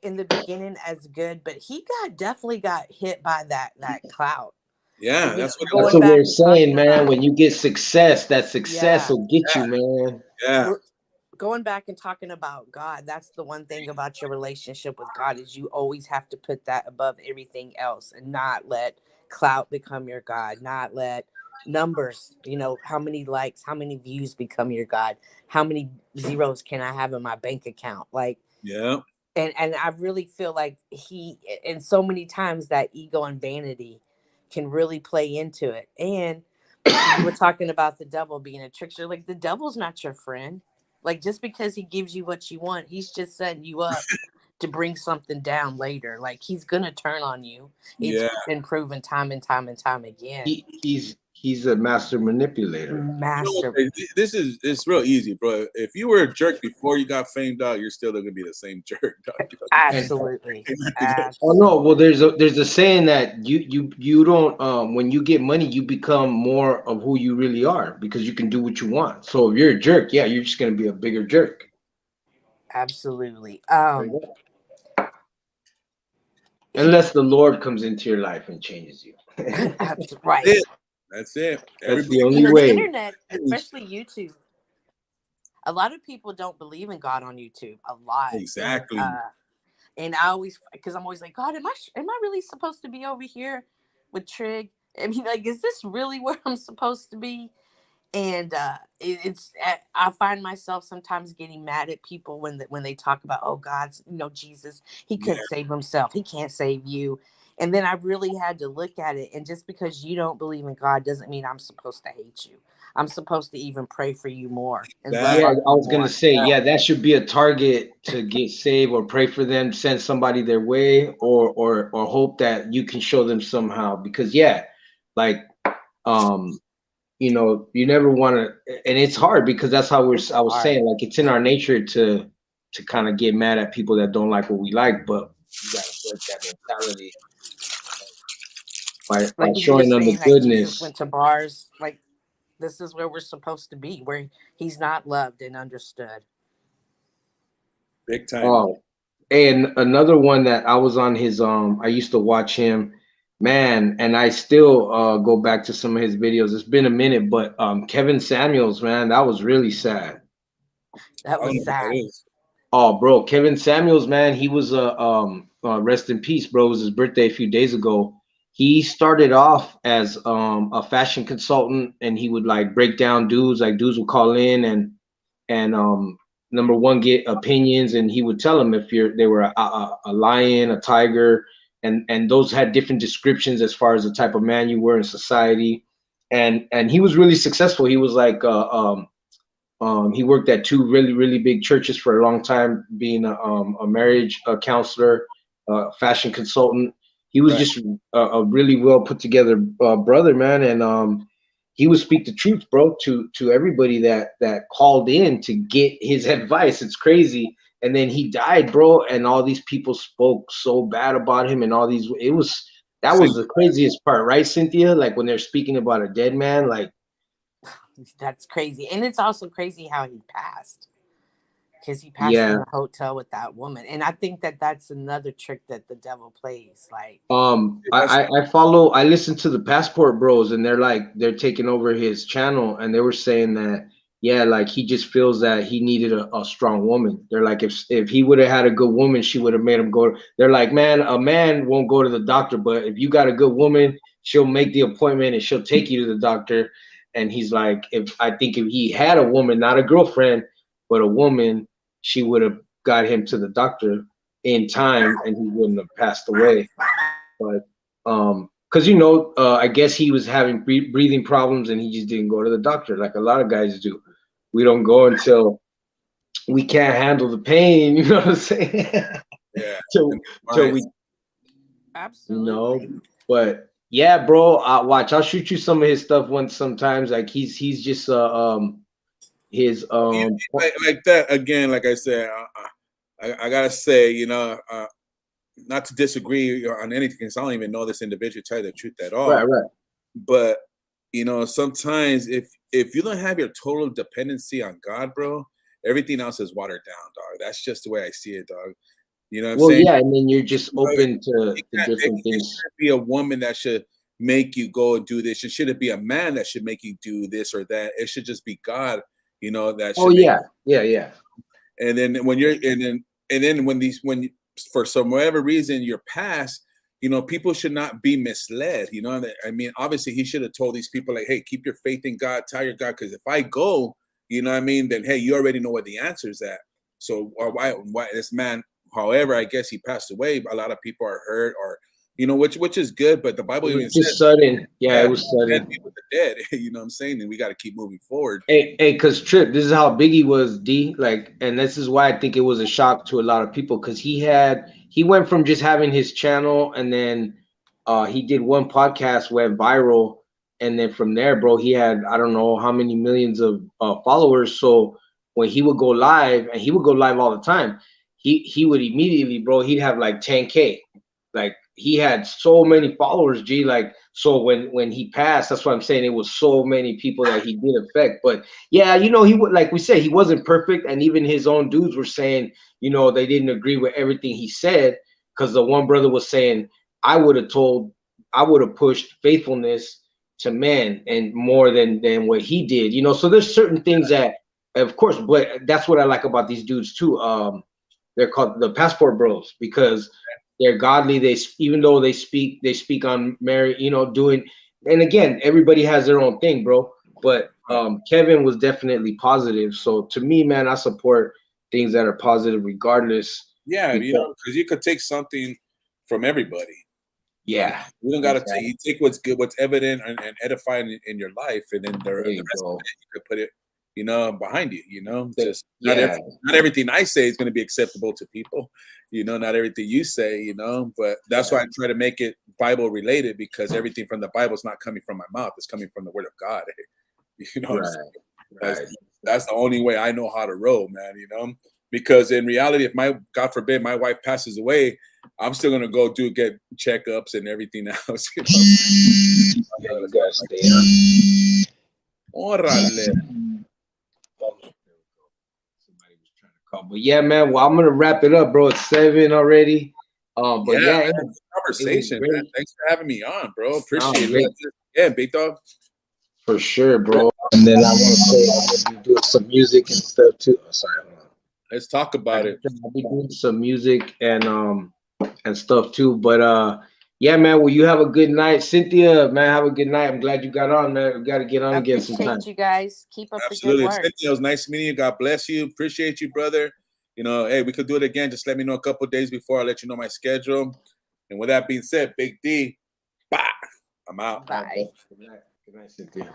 [SPEAKER 6] in the beginning as good, but he definitely got hit by that clout.
[SPEAKER 4] Yeah, that's what
[SPEAKER 5] we're saying, man. When you get success, that success will get you, man.
[SPEAKER 4] Yeah.
[SPEAKER 6] Going back and talking about God, that's the one thing about your relationship with God is you always have to put that above everything else and not let clout become your God, not let numbers, how many likes, how many views become your God, how many zeros can I have in my bank account, like and I really feel like and so many times that ego and vanity can really play into it. And we're talking about the devil being a trickster. Like the devil's not your friend. Like just because he gives you what you want, he's just setting you up to bring something down later. Like he's gonna turn on you. It's
[SPEAKER 4] Yeah.
[SPEAKER 6] been proven time and time and time again.
[SPEAKER 5] He's a master manipulator.
[SPEAKER 4] You know what,
[SPEAKER 6] Master.
[SPEAKER 4] it's real easy, bro. If you were a jerk before you got famed out, you're still gonna be the same jerk. Dog.
[SPEAKER 6] Absolutely.
[SPEAKER 5] Oh no, well there's a saying that you don't when you get money you become more of who you really are because you can do what you want. So if you're a jerk, yeah, you're just gonna be a bigger jerk.
[SPEAKER 6] Absolutely.
[SPEAKER 5] Unless the Lord comes into your life and changes you.
[SPEAKER 6] Right.
[SPEAKER 4] That's it.
[SPEAKER 5] That's the
[SPEAKER 6] You
[SPEAKER 5] only
[SPEAKER 6] know, the
[SPEAKER 5] way.
[SPEAKER 6] internet, especially YouTube. A lot of people don't believe in God on YouTube. A lot.
[SPEAKER 4] Exactly.
[SPEAKER 6] And I always, because I'm always like, God, am I really supposed to be over here with Trig? I mean, like, is this really where I'm supposed to be? And I find myself sometimes getting mad at people when they talk about, oh, God's, Jesus, he couldn't save himself. He can't save you. And then I really had to look at it. And just because you don't believe in God doesn't mean I'm supposed to hate you. I'm supposed to even pray for you more. And love
[SPEAKER 5] Yeah,
[SPEAKER 6] you
[SPEAKER 5] I was
[SPEAKER 6] more.
[SPEAKER 5] gonna say, yeah, that should be a target to get saved or pray for them, send somebody their way, or hope that you can show them somehow. Because like you never want to, and it's hard because that's how I was saying, like it's in our nature to kind of get mad at people that don't like what we like, but you gotta break that mentality by
[SPEAKER 6] Like
[SPEAKER 5] showing them the
[SPEAKER 6] like
[SPEAKER 5] goodness.
[SPEAKER 6] Jesus went to bars. Like this is where we're supposed to be, where he's not loved and understood.
[SPEAKER 4] Big time.
[SPEAKER 5] Oh, and another one that I was on his I used to watch him, man, and I still go back to some of his videos. It's been a minute, but Kevin Samuels, man, that was really sad.
[SPEAKER 6] That was sad.
[SPEAKER 5] Oh, bro, Kevin Samuels, man, he was rest in peace, bro. It was his birthday a few days ago. He started off as a fashion consultant, and he would like break down dudes. Like dudes would call in and number one, get opinions, and he would tell them if they were a lion, a tiger, and those had different descriptions as far as the type of man you were in society. And he was really successful. He was like he worked at two really, really big churches for a long time, being a marriage counselor, fashion consultant. He was just a really well put together brother, man, and he would speak the truth, bro, to everybody that called in to get his advice. It's crazy. And then he died, bro, and all these people spoke so bad about him, and that was the craziest part, right, Cynthia? Like when they're speaking about a dead man, like
[SPEAKER 6] that's crazy. And it's also crazy how he passed. Because he passed in a hotel with that woman, and I think that's another trick that the devil plays. Like,
[SPEAKER 5] I listen to the Passport Bros, and they're taking over his channel, and they were saying that like he just feels that he needed a strong woman. They're like, if he would have had a good woman, she would have made him go. They're like, man, a man won't go to the doctor, but if you got a good woman, she'll make the appointment and she'll take you to the doctor. And he's like, if he had a woman, not a girlfriend, but a woman, she would have got him to the doctor in time and he wouldn't have passed away. But because I guess he was having breathing problems and he just didn't go to the doctor like a lot of guys do. We don't go until we can't handle the pain, you know what I'm saying?
[SPEAKER 4] Yeah.
[SPEAKER 5] till we
[SPEAKER 6] absolutely.
[SPEAKER 5] But yeah, bro, I'll shoot you some of his stuff sometimes. Like he's just his
[SPEAKER 4] like that again. Like I said, I gotta say, not to disagree on anything, because I don't even know this individual, tell you the truth at all.
[SPEAKER 5] Right.
[SPEAKER 4] But sometimes if you don't have your total dependency on God, bro, everything else is watered down, dog. That's just the way I see it, dog. You know what I'm saying?
[SPEAKER 5] Yeah, and then you're just open to different things.
[SPEAKER 4] It shouldn't be a woman that should make you go and do this. It shouldn't be a man that should make you do this or that. It should just be God, that should
[SPEAKER 5] yeah.
[SPEAKER 4] And then when you're and then when for some whatever reason you're past, people should not be misled. I mean, obviously he should have told these people like, hey, keep your faith in God, tell your God, because if I go, then hey, you already know what the answer is at. So why this man, however, I guess he passed away, a lot of people are hurt or you know, which is good. But the Bible
[SPEAKER 5] It
[SPEAKER 4] even
[SPEAKER 5] was just
[SPEAKER 4] says,
[SPEAKER 5] sudden. Yeah,
[SPEAKER 4] yeah,
[SPEAKER 5] it was sudden.
[SPEAKER 4] dead be with the dead. You know what I'm saying? And we got to keep moving forward.
[SPEAKER 5] Hey, cause Trip, this is how Biggie was, D. Like, and this is why I think it was a shock to a lot of people, cause he went from just having his channel, and then he did one podcast, went viral, and then from there, bro, he had I don't know how many millions of followers. So when he would go live, and he would go live all the time, he would immediately, bro, he'd have like 10K. Like he had so many followers, G. Like so when he passed, that's what I'm saying. It was so many people that he did affect. But yeah, you know, he would, like we said, he wasn't perfect, and even his own dudes were saying, you know, they didn't agree with everything he said, because the one brother was saying, I would have pushed faithfulness to man and more than what he did, you know. So there's certain things that, of course, but that's what I like about these dudes too. They're called the Passport Bros, because they're godly. They, even though they speak on Mary, you know, doing, and again, everybody has their own thing, bro. But Kevin was definitely positive. So to me, man, I support things that are positive regardless.
[SPEAKER 4] Yeah, you know, because you could take something from everybody.
[SPEAKER 5] Yeah,
[SPEAKER 4] we don't got to take. You take what's good, what's evident and edifying in your life, and then the rest of it, you could put it, you know, behind you. You know, just not everything I say is going to be acceptable to people. You know, not everything you say. You know, but that's why I try to make it Bible related, because everything from the Bible is not coming from my mouth; it's coming from the Word of God. You know, that's the only way I know how to roll, man. You know. Because in reality, if God forbid, my wife passes away, I'm still gonna go get checkups and everything else. You know?
[SPEAKER 5] You gotta stay
[SPEAKER 4] Órale.
[SPEAKER 5] Somebody was trying to call, but yeah, man. Well, I'm gonna wrap it up, bro. It's 7 already. But yeah,
[SPEAKER 4] man, conversation, man. Thanks for having me on, bro. Appreciate it. Yeah, big dog.
[SPEAKER 5] For sure, bro. And then I want to say I'm gonna be doing some music and stuff too. Oh, sorry.
[SPEAKER 4] Let's talk about it.
[SPEAKER 5] I'll be doing some music and stuff too. But yeah, man. Well, you have a good night, Cynthia. Man, have a good night. I'm glad you got on, man. We got to get on again sometime.
[SPEAKER 6] Appreciate you guys. Keep up
[SPEAKER 4] Absolutely.
[SPEAKER 6] the good work.
[SPEAKER 4] Cynthia, it was nice meeting you. God bless you. Appreciate you, brother. You know, hey, we could do it again. Just let me know a couple of days before. I'll let you know my schedule. And with that being said, Big D, bye. I'm out.
[SPEAKER 6] Bye.
[SPEAKER 5] Good night, Cynthia.